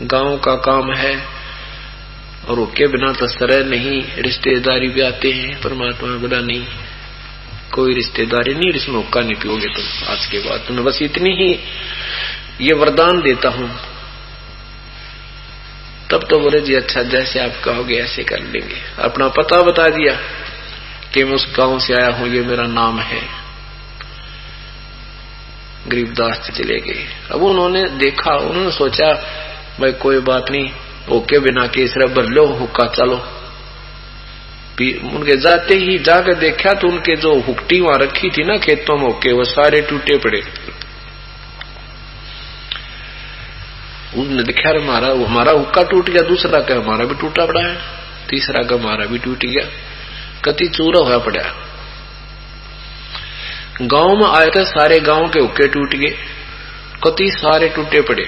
गांव का काम है और उसके बिना तो सरह नहीं, रिश्तेदारी भी आते हैं। परमात्मा बोला नहीं, कोई रिश्तेदारी नहीं, इसमें हुक्का नहीं पियोगे तुम आज के बाद, तुम्हें बस इतनी ही ये वरदान देता हूं। तब तो बोले जी अच्छा जैसे आप कहोगे ऐसे कर लेंगे। अपना पता बता दिया कि मैं उस गांव से आया हूं, ये मेरा नाम है। गरीबदास चले गए। अब उन्होंने देखा, उन्होंने सोचा भाई कोई बात नहीं, ओके बिना केसरा भर लो हुक्का चलो। उनके जाते ही जाकर देखा तो उनके जो हुक्टी वहां रखी थी ना खेतों में ओके, वो सारे टूटे पड़े। उन्होंने देखा हमारा हुक्का टूट गया, दूसरा का हमारा भी टूटा पड़ा है, तीसरा का हमारा भी टूट गया, कति चूरा हुआ पड़ा। गांव में आए थे, सारे गांव के हुक्के टूट गए, कति सारे टूटे पड़े।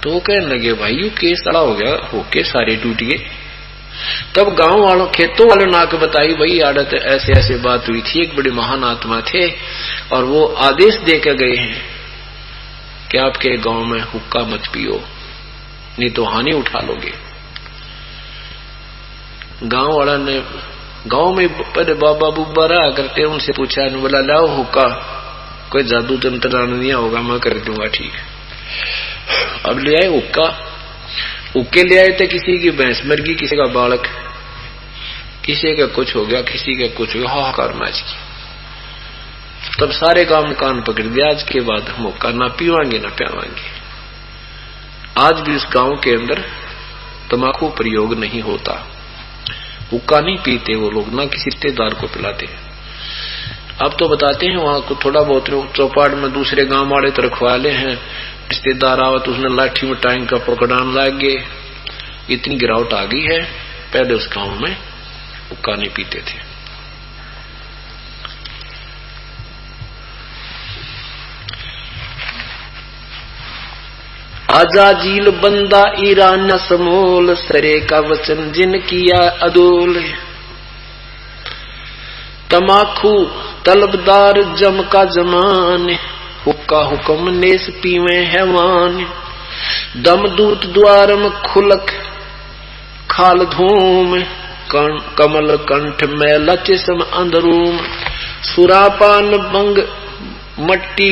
तो वो कहने लगे भाई यू केस अड़ा हो गया, हुक्के सारे टूट गए। तब गांव वालों खेतों वालों ने आके बताई भाई आड़त ऐसे ऐसे बात हुई थी, एक बड़े महान आत्मा थे और वो आदेश देकर गए हैं कि आपके गांव में हुक्का मत पियो, नहीं तो हानि उठा लोगे। गांव वाला ने गांव में पहले बाबा बुब्बा रहा करते, उनसे पूछा, बोला लाओ हुक्का, कोई जादू तंत्र नहीं होगा, मैं कर दूंगा ठीक। अब ले आए हुक्का, हुक्के ले आए थे, किसी की भैंस मर गई, किसी का बालक, किसी का कुछ हो गया, किसी का कुछ हो गया, हाहाकार मच गई। तब सारे गांव में कान पकड़ दिया, आज के बाद हम हुक्का ना पीवांगे ना प्यावांगे। आज भी उस गांव के अंदर तंबाकू प्रयोग नहीं होता, हुक्का नहीं पीते वो लोग, ना किसी रिश्तेदार को पिलाते। अब तो बताते हैं वहां को थोड़ा बहुत चौपाट में दूसरे गांव वाले तो रखवाले हैं, रिश्तेदार आवा तो उसने लाठी में टांग का पकड़ान लाग गए। इतनी गिरावट आ गई है, पहले उस गांव में हुक्का नहीं पीते थे। आजाजील बंदा ईरान समोल, सरे का वचन जिन किया अदोल। तमाकू तलबदार जम का जमान, हुक्का हुक्म नेस पीवे हैवान। दमदूत द्वारम खुलक खाल धूम, कमल कंठ मैला चिसम अंदरूम। सुरापान बंग मट्टी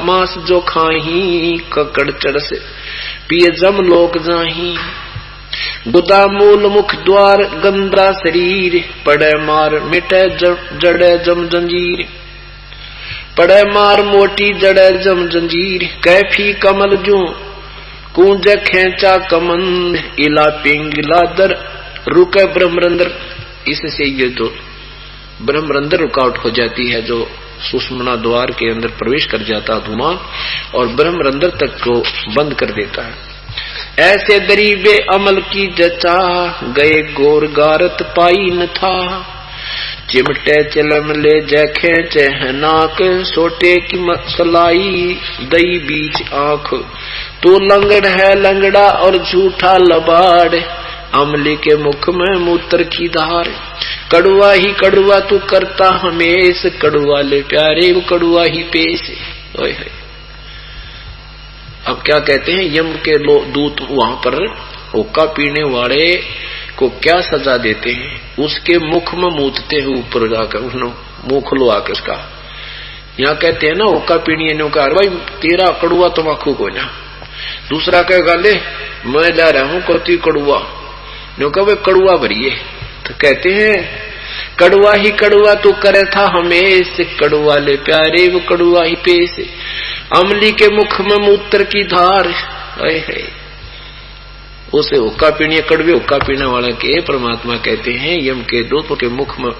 मांस जो खाही, ककड़ चढ़ से पिए जम लोक जाही। गुदा मूल मुख द्वार गंदा शरीर, पड़े मार मिटे जड़े जम जंजीर। पड़े मार मोटी जड़े जम जंजीर, कैफी कमल जू कूंज खेचा कमंद। इला पिंगला दर रुके ब्रह्मरंध्र, इससे ये तो ब्रह्मरंध्र रुकावट हो जाती है, जो सुषुम्ना द्वार के अंदर प्रवेश कर जाता धुआं और ब्रह्मरंध्र तक को बंद कर देता है। ऐसे दरीबे अमल की जचा, गए गोर गारत पाई न था। चिमटे चिलम ले जखे चहनाक, सोटे की मसलाई दई बीच आंख। तो लंगड़ है लंगड़ा और झूठा लबाड़, अमली के मुख में मूत्र की धार। कड़ुआ ही कड़ुआ तू करता हमेश, कड़ुआ ले प्यारे वो कड़ुआ ही पेश। ओए है। अब क्या कहते हैं, यम के दूत वहां पर हुक्का पीने वाले को क्या सजा देते हैं, उसके मुख में मूतते हुए ऊपर जाकर उसने मुंह खुलवा के उसका। यहाँ कहते हैं ना हुक्का पीनी ने कहा भाई तेरा कड़ुआ तंबाकू को ना, दूसरा कह गाले मैं जा रहा हूं कोती कड़ुआ, नो कहा कड़ुआ भरिए। तो कहते हैं कड़ुआ ही कड़ुआ तू करे था हमेश, कड़ुआ ले प्यारे वो कड़ुआ ही पेश। अमली के मुख में मूत्र की धार, है उसे हुक्का पीने कड़वे हुक्का पीने वाला के परमात्मा कहते हैं यम के दूतों के मुख में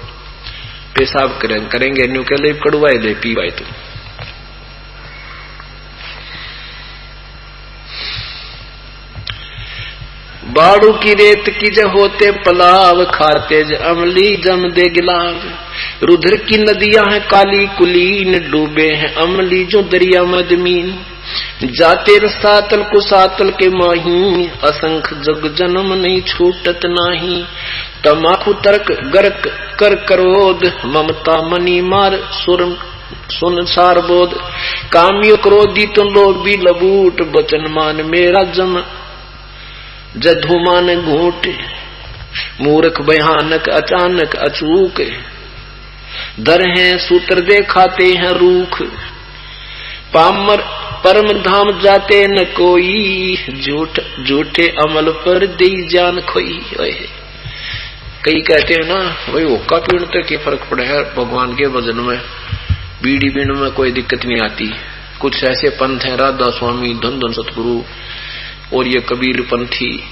पेशाब करेंगे, न्यू के लिए कड़ुआ ले पी भाई तुम। बाड़ू की रेत की ज होते पलाव, खाते ज अमली जम दे गिलाव। रुधिर की नदियां हैं काली कुलीन, डूबे हैं अमली जो दरिया मदमीन। जाते रसातल को सातल के माही, असंख जग जन्म नहीं छूटत नाही। तमाकू तर्क गर्क कर क्रोध, ममता मनी मार सुन सार बोध। कामियो क्रोधी तो लोग भी लबूट, बचन मान मेरा जम जधु मान घूट। मूर्ख भयानक अचानक अचूक, दर हैं सूत्र देखाते हैं रूख। पामर परम धाम जाते न कोई, झूठे अमल पर दी जान खोई। कई कहते हैं ना भाई हुक्का पीने तक क्या फर्क पड़ा है, भगवान के भजन में बीड़ी पीने में कोई दिक्कत नहीं आती। कुछ ऐसे पंथ हैं, राधा स्वामी, धन धन सतगुरु, और ये कबीर पंथी,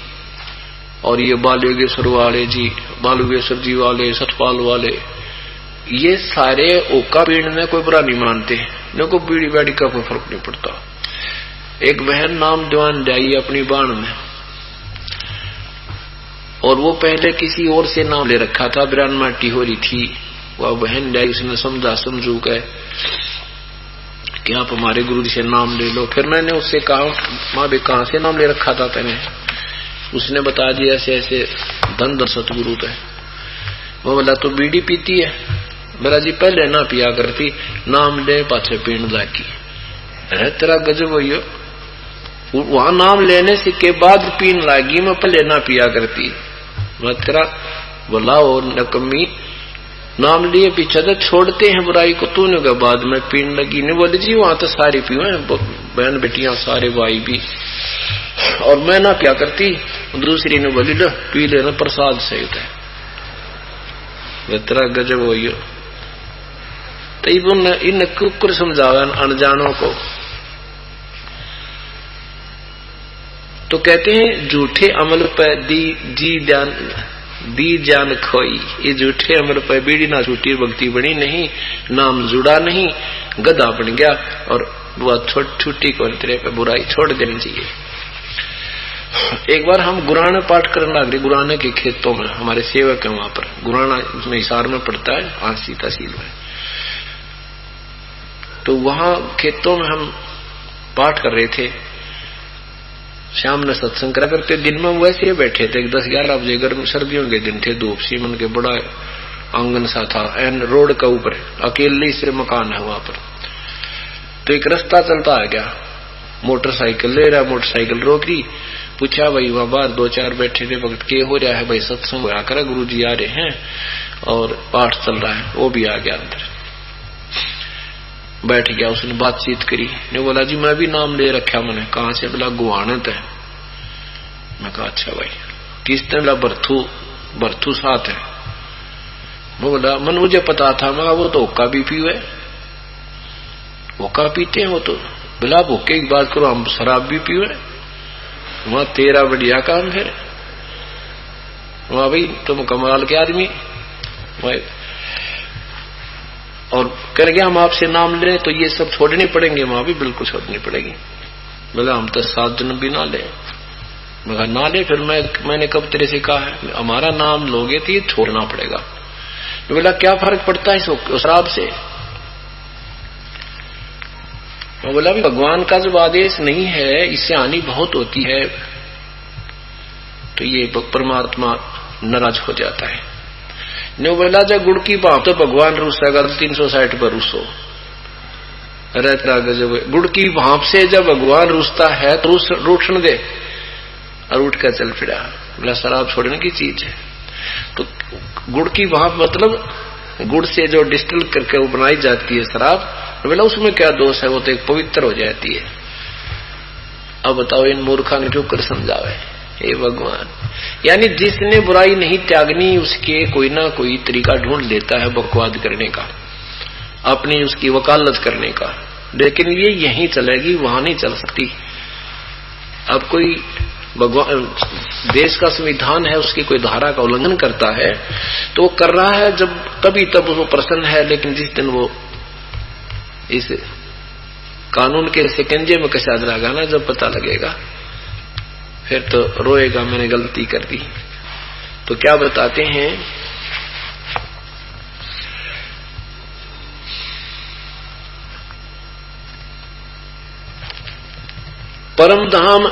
और ये बालयोगेश्वर वाले जी, बालयोगेश्वर जी वाले, सतपाल वाले, ये सारे हुक्का पीने में कोई बुरा नहीं मानते। इनको बीड़ी बाड़ी का कोई फर्क नहीं पड़ता। एक बहन नाम दीवान जाई अपनी बाण में, और वो पहले किसी और से नाम ले रखा था, बिरान माटी हो रही थी। वह बहन जाई, उसने समझा समझू गए कि आप हमारे गुरु जी से नाम ले लो। फिर मैंने उससे कहा माँ बे कहाँ से नाम ले रखा था तेने? उसने बता दिया ऐसे ऐसे धन धन सतगुरु थे। वो बोला तो बीड़ी पीती है? बोला जी पहले ना पिया करती, नाम ले पाछे पीण लागी। अरे तेरा गजब हो, वहां नाम लेने से के बाद पीन लागी, मैं पहले ना पिया करती। मैं तेरा बोला और नकमी, नाम लिए पीछे तो छोड़ते हैं बुराई को, तूने का बाद में पीन लगी। नहीं बोले जी वहां तो सारी पीवे, बहन बेटियां सारे भाई भी, और मैं ना पिया करती। दूसरी ने बोली लो पी लेना, प्रसाद सहित है। तेरा गजब हो। तो इन कुकुर समझावे अनजानों को। तो कहते हैं झूठे अमल पर दी जान खोई। ये झूठे अमल पर बीड़ी ना छूटी, भक्ति बनी नहीं, नाम जुड़ा नहीं, गधा बन गया। और वह छुट्टी को तेरे पे बुराई छोड़ देनी चाहिए। एक बार हम गुराना पाठ करने लग रहे, गुराना के खेतों में, हमारे सेवक है वहां पर, गुराना उसमें हिसार में पड़ता है, आंसी तहसील में। तो वहां खेतों में हम पाठ कर रहे थे, शाम ने सत्संग करा करते, दिन में वैसे ही बैठे थे। 10-11 बजे, गर्म सर्दियों के दिन थे, धूप सीमन के, बड़ा आंगन सा था, एन रोड का ऊपर अकेले से मकान है वहां पर। तो एक रास्ता चलता आ गया, मोटरसाइकिल ले रहा, मोटरसाइकिल रोक ली, पूछा भाई वहां बाहर 2-4 बैठे थे, वक्त के हो रहा है भाई, सत्संग होया करा, गुरु जी आ रहे हैं और पाठ चल रहा है। वो भी आ गया अंदर, बैठ गया, उसने बातचीत करी। ने बोला जी मैं भी नाम ले रखा मैंने। कहां से? बोला गुवानत है। मैं कहा अच्छा भाई किसने? बोला भरथू साथ है। वो बोला मन मुझे पता था। मैं वो तो हुक्का भी पीवे, हुक्का पीते हैं वो तो। बोला हुक्के की बात करो, हम शराब भी पीवे। वहां तेरा बढ़िया काम है वहां भाई, तुम कमाल के आदमी भाई। और कर गया हम आपसे नाम ले तो ये सब छोड़ने पड़ेंगे? वहां भी बिल्कुल छोड़नी पड़ेगी। बोला हम तो 7 दिन भी ना ले। मगर ना ले, फिर मैंने कब तेरे से कहा है? हमारा नाम लोगे तो ये छोड़ना पड़ेगा। बोला क्या फर्क पड़ता है इस शराब से? मैं बोला भी भगवान का जब आदेश नहीं है, इससे हानि बहुत होती है, तो ये परमात्मा नाराज हो जाता है। ने बोला जब गुड़ की भाप तो भगवान रूसेगा, 360 पर रूसो। रहता गजब, गुड़ की भाप से जब भगवान रूसता है तो रूठन दे, और उठ कर चल फिरा। बोला शराब छोड़ने की चीज है। तो गुड़ की भाप मतलब गुड़ से जो डिस्टिल करके वो बनाई जाती है शराब। बोला उसमें क्या दोष है, वो तो एक पवित्र हो जाती है। अब बताओ इन मूर्खा ने क्यों कर समझावे? हे भगवान, यानी जिसने बुराई नहीं त्यागनी उसके कोई ना कोई तरीका ढूंढ लेता है बकवाद करने का, अपनी उसकी वकालत करने का। लेकिन ये यहीं चलेगी, वहां नहीं चल सकती। अब कोई भगवान देश का संविधान है, उसकी कोई धारा का उल्लंघन करता है तो वो कर रहा है जब तभी तब वो प्रसन्न है। लेकिन जिस दिन वो इस कानून के शिकंजे में कसा जाएगा ना, जब पता लगेगा, फिर तो रोएगा मैंने गलती कर दी। तो क्या बताते हैं, परम धाम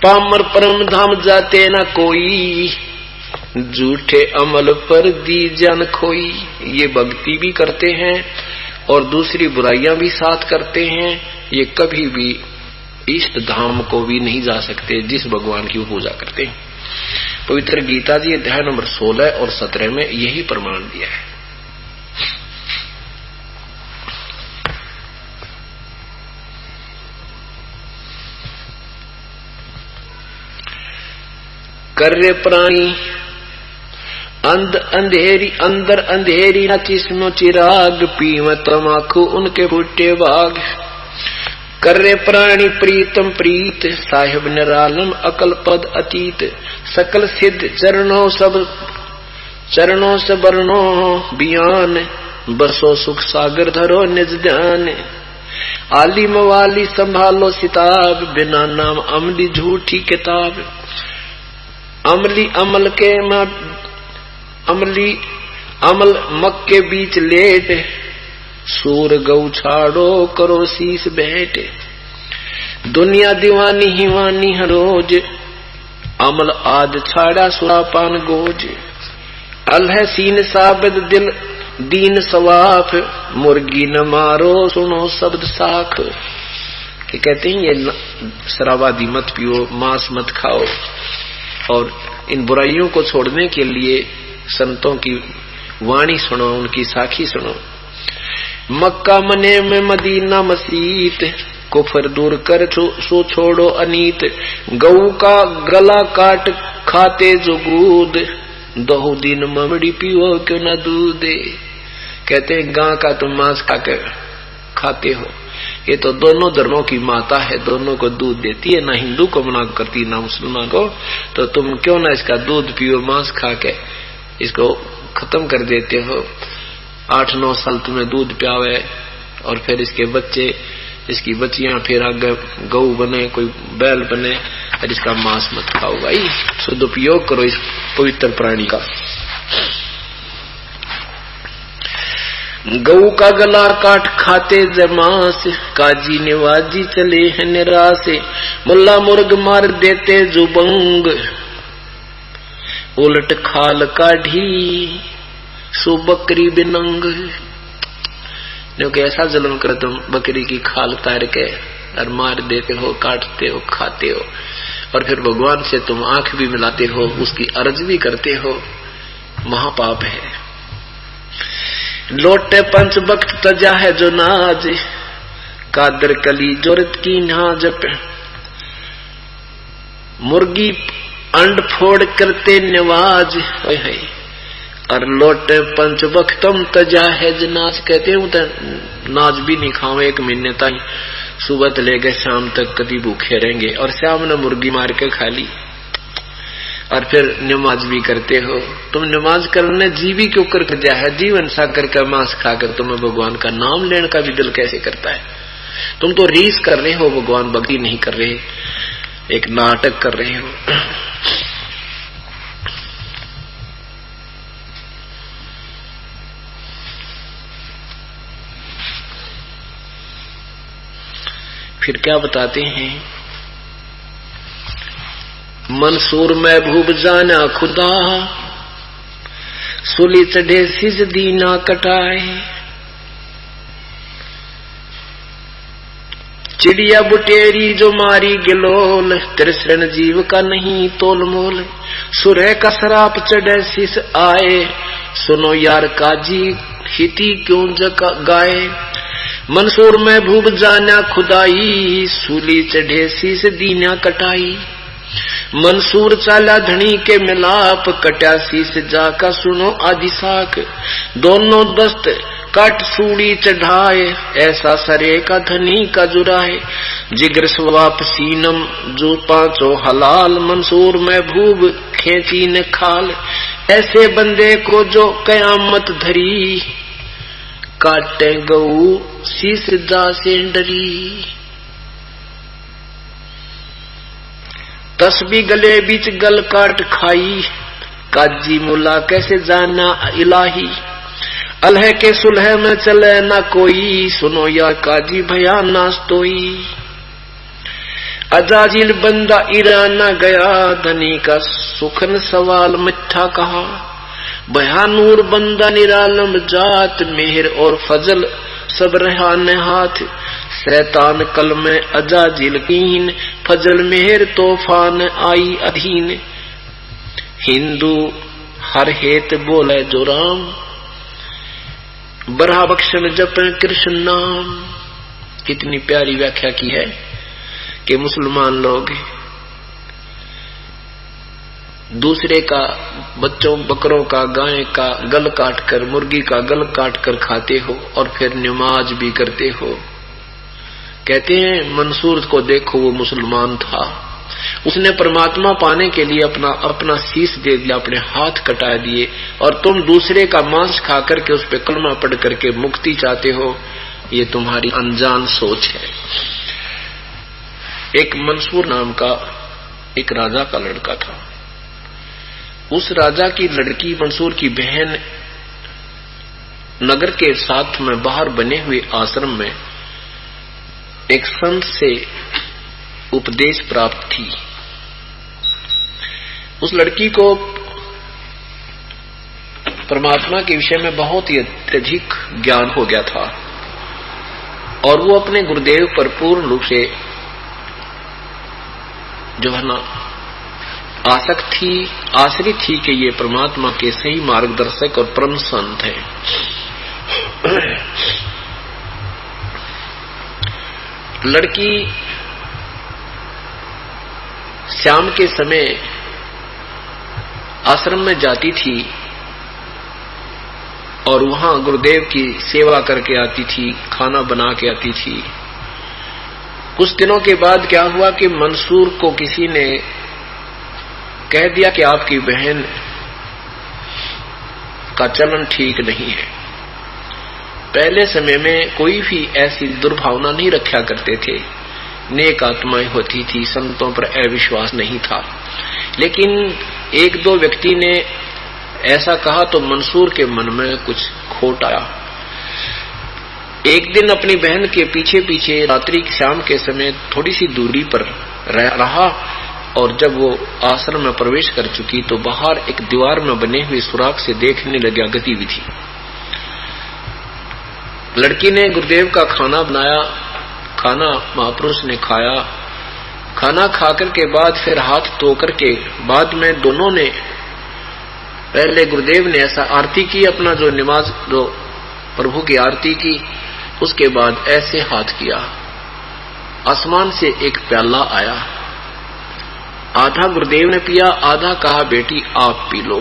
पामर परम धाम जाते ना कोई, झूठे अमल पर दी जान खोई। ये भक्ति भी करते हैं और दूसरी बुराइयां भी साथ करते हैं। ये कभी भी इष्ट धाम को भी नहीं जा सकते जिस भगवान की पूजा करते हैं। पवित्र गीता जी अध्याय नंबर 16 और 17 में यही प्रमाण दिया है। कर्रे प्राणी अंधेरी अंदर अंधेरी न जिस्म चिराग, पीव तमाकू उनके फूटे बाग। कर्रे प्राणी प्रीतम प्रीत, साहिब निरालम अकल पद अतीत। सकल सिद्ध चरणों से बरनो बियान, बरसो सुख सागर धरो निज ध्यान। आली मवाली संभालो सिताब, बिना नाम अमली झूठी किताब। अमली अमल के अमल मक के बीच लेट, सूर गौ छाड़ो करो शीस बैठ। दुनिया दीवानी हिवानी हर रोज, अमल आद छाड़ा सुरापान गोज। अलह सीन साबिद दिल दीन सवाफ, मुर्गी न मारो सुनो शब्द साख। कि कहते हैं ये शराबादी मत पियो, मांस मत खाओ, और इन बुराइयों को छोड़ने के लिए संतों की वाणी सुनो, उनकी साखी सुनो। मक्का मने में मदीना मसीत, कुफर दूर कर सो छोड़ो अनीत। गऊ का गला काट खाते जो दूध, दो दिन ममड़ी पियो क्यों न दूध। कहते हैं गां का तुम मांस खाते हो, ये तो दोनों धर्मों की माता है, दोनों को दूध देती है, ना हिंदू को मना करती ना मुसलमान को। तो तुम क्यों ना इसका दूध पियो, मांस खा के इसको खत्म कर देते हो। 8-9 साल तुम्हें दूध पियावे और फिर इसके बच्चे, इसकी बच्चियां फिर आगे गऊ बने, कोई बैल बने, और इसका मांस मत खाओ भाई। सदुपयोग करो इस पवित्र प्राणी का। गऊ का गला काट खाते जमास, काजी निवाजी चले हैं निराश। मुल्ला मुर्ग मार देते जुबंग, उलट खाल काढ़ी सो बकरी बिनंग। क्योंकि ऐसा जुल्म कर तुम बकरी की खाल तार के और मार देते हो, काटते हो, खाते हो, और फिर भगवान से तुम आंख भी मिलाते हो, उसकी अर्ज भी करते हो, महापाप है। लोटे पंच वक्त तजा है जो नाज, कादर कली जोरत की नाज। मुर्गी अंड फोड़ करते निवाज, और लोटे पंच वक्तम तजा है जनाज। कहते हैं तो नाज भी नहीं खाओ 1 महीने तक, सुबह से लेकर शाम तक कभी भूखे रहेंगे, और शाम ने मुर्गी मार के खा ली, और फिर नमाज भी करते हो। तुम नमाज करने जीवी क्यों कर दिया है? जीवन साकर का मांस खाकर तुम्हें भगवान का नाम लेने का भी दिल कैसे करता है? तुम तो रीस कर रहे हो, भगवान भक्ति नहीं कर रहे, एक नाटक कर रहे हो। फिर क्या बताते हैं? मंसूर महबूब जाना खुदा, सुली चढ़े सिज दीना कटाए। चिड़िया बुटेरी जो मारी गिलोल, तृष्ण जीव का नहीं तोल मोल। सुरह का शराप चढ़े सिस आए, सुनो यार काजी हिती क्यों गाए। मंसूर महबूब जाना खुदाई, सूली चढ़े शीस दीना कटाई। मंसूर चाला धनी के मिलाप, कटा शीस जाका सुनो आदि साक। दोनों दस्त काट सूड़ी चढ़ाए, ऐसा सरे का धनी का जुराए। जिगर स्वाप सीनम जो 5 हलाल, मंसूर महबूब खेची न खाल। ऐसे बंदे को जो कयामत धरी, काटे गऊ शीस जा से डरी। तस्बी गले बीच गल काट खाई, काजी मुला कैसे जाना इलाही। अलह के सुलह में चले ना कोई, सुनो या काजी भया नास्तोई। अजाजिल बंदा ईराना गया, धनी का सुखन सवाल मिठा कहा। बयानूर बंदा निरालम जात, मेहर और फजल सब रहा न हाथ। शैतान कल में अजाजिल कीन, फजल मेहर तूफान आई अधीन। हिंदू हर हेत बोले जो राम, बरा बख्शन जप कृष्ण नाम। कितनी प्यारी व्याख्या की है कि मुसलमान लोग दूसरे का बच्चों बकरों का गाय का गल काट कर, मुर्गी का गल काट कर खाते हो और फिर नमाज भी करते हो। कहते हैं मंसूर को देखो, वो मुसलमान था, उसने परमात्मा पाने के लिए अपना शीश दे दिया, अपने हाथ कटा दिए, और तुम दूसरे का मांस खा करके उस पर कलमा पढ़ करके मुक्ति चाहते हो। ये तुम्हारी अनजान सोच है। एक मंसूर नाम का एक राजा का लड़का था। उस राजा की लड़की मंसूर की बहन नगर के साथ में बाहर बने हुए आश्रम में एक संत से उपदेश प्राप्त थी। उस लड़की को परमात्मा के विषय में बहुत ही अत्यधिक ज्ञान हो गया था और वो अपने गुरुदेव पर पूर्ण रूप से जो है ना आसक्त थी, आश्रित थी कि ये परमात्मा के सही मार्गदर्शक और परम संत है। लड़की शाम के समय आश्रम में जाती थी और वहां गुरुदेव की सेवा करके आती थी, खाना बना के आती थी। कुछ दिनों के बाद क्या हुआ कि मंसूर को किसी ने कह दिया कि आपकी बहन का चलन ठीक नहीं है। पहले समय में कोई भी ऐसी दुर्भावना नहीं रखा करते थे, नेक आत्माएं होती थी, संतों पर अविश्वास नहीं था। लेकिन एक दो व्यक्ति ने ऐसा कहा तो मंसूर के मन में कुछ खोट आया। एक दिन अपनी बहन के पीछे पीछे रात्रि शाम के समय थोड़ी सी दूरी पर रहा और जब वो आश्रम में प्रवेश कर चुकी तो बाहर एक दीवार में बने हुए सुराख से देखने लगा गतिविधि। लड़की ने गुरुदेव का खाना बनाया, खाना महापुरुष ने खाया। खाना खाकर के बाद फिर हाथ धो करके बाद में दोनों ने, पहले गुरुदेव ने ऐसा आरती की, अपना जो नमाज जो प्रभु की आरती की, उसके बाद ऐसे हाथ किया। आसमान से एक प्याला आया, आधा गुरुदेव ने पिया, आधा कहा बेटी आप पी लो।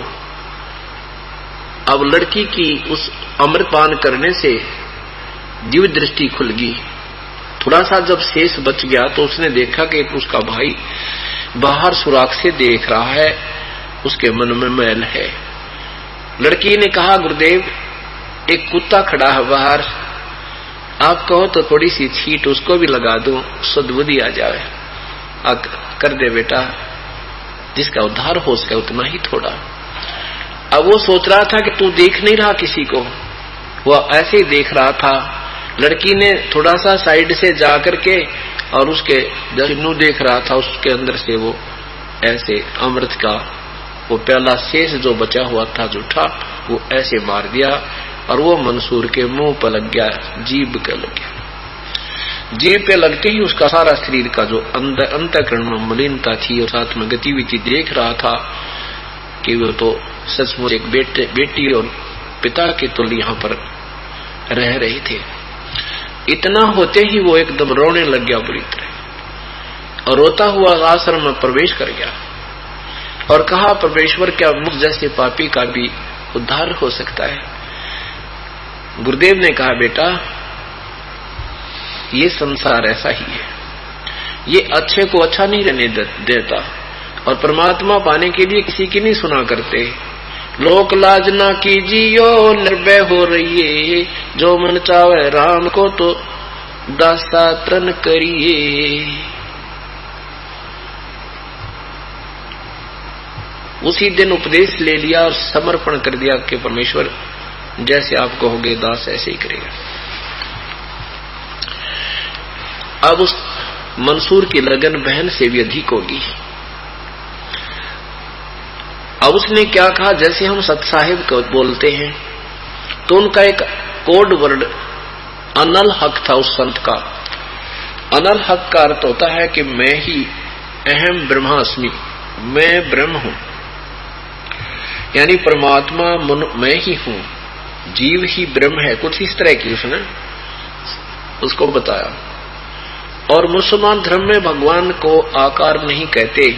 अब लड़की की उस अमृतपान करने से दिव्य दृष्टि खुल गई। थोड़ा सा जब शेष बच गया तो उसने देखा कि उसका भाई बाहर सुराख से देख रहा है, उसके मन में मैल है। लड़की ने कहा गुरुदेव एक कुत्ता खड़ा है बाहर, आप कहो तो थोड़ी सी छींट उसको भी लगा दूं, सद्बुद्धि आ जाए। कर दे बेटा, जिसका उद्धार हो सके उतना ही थोड़ा। अब वो सोच रहा था कि तू देख नहीं रहा किसी को, वो ऐसे ही देख रहा था। लड़की ने थोड़ा सा साइड से जाकर के और उसके जब देख रहा था, उसके अंदर से वो ऐसे अमृत का वो प्याला शेष जो बचा हुआ था जूठा, वो ऐसे मार दिया और वो मंसूर के मुंह पर लग गया, जीभ पे लग गया। जीभ पे लगते ही उसका सारा शरीर का जो अंतःकरण में मलिनता थी और साथ में गतिविधि देख रहा था कि वो तो सचमुच एक बेटी और पिता के तुल्य यहाँ पर रह रहे थे। इतना होते ही वो एकदम रोने लग गया बुरी तरह और रोता हुआ आश्रम में प्रवेश कर गया और कहा परमेश्वर क्या मुझ जैसे पापी का भी उद्धार हो सकता है? गुरुदेव ने कहा बेटा ये संसार ऐसा ही है, ये अच्छे को अच्छा नहीं रहने देता और परमात्मा पाने के लिए किसी की नहीं सुना करते। लोक लाज ना कीजियो निर्भय हो रहिए, जो मन चावे राम को तो दासातन करिए। उसी दिन उपदेश ले लिया और समर्पण कर दिया कि परमेश्वर जैसे आप कहोगे दास ऐसे ही करेगा। अब उस मंसूर की लगन बहन से भी अधिक होगी। अब उसने क्या कहा, जैसे हम सत साहिब को बोलते हैं तो उनका एक कोड वर्ड अनल हक था उस संत का। अनल हक का अर्थ होता है कि मैं ही अहम ब्रह्मास्मि, मैं ब्रह्म हूं, यानी परमात्मा मैं ही हूं, जीव ही ब्रह्म है, कुछ इस तरह की उसने उसको बताया। और मुसलमान धर्म में भगवान को आकार नहीं कहते,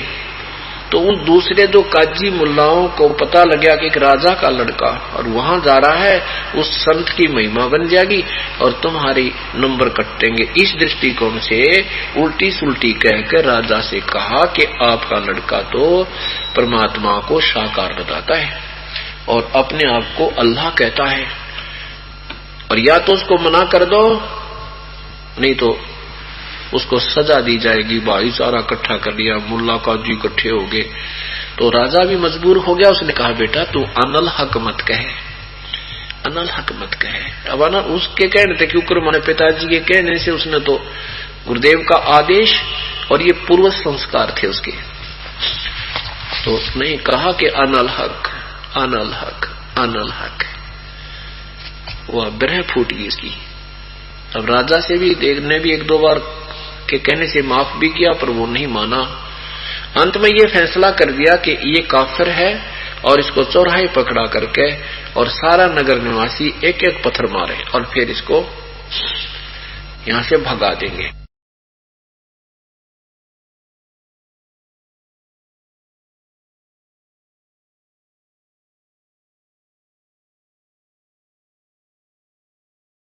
तो उन दूसरे दो काजी मुल्लाओं को पता लग गया कि एक राजा का लड़का और वहां जा रहा है, उस संत की महिमा बन जाएगी और तुम्हारी नंबर कटेंगे। इस दृष्टिकोण से उल्टी सुल्टी कहकर राजा से कहा कि आपका लड़का तो परमात्मा को साकार बताता है और अपने आप को अल्लाह कहता है, और या तो उसको मना कर दो, नहीं तो उसको सजा दी जाएगी। भाईचारा इकट्ठा कर लिया, मुल्ला काजी इकट्ठे हो गए, तो राजा भी मजबूर हो गया। उसने कहा बेटा तू अनल हक मत कहे, अनल हक मत कहे। अब ना उसके कहने थे क्योंकि हमारे पिताजी के कहने से उसने तो गुरुदेव का आदेश और ये पूर्व संस्कार थे उसके, तो नहीं कहा कि अनल हक, अनल हक, अनल हक। वह ब्रह फूट गई इसकी। अब राजा से भी देखने भी एक दो बार के कहने से माफ भी किया, पर वो नहीं माना। अंत में ये फैसला कर दिया कि ये काफिर है और इसको चौराहे पकड़ा करके और सारा नगर निवासी एक एक पत्थर मारे और फिर इसको यहां से भगा देंगे।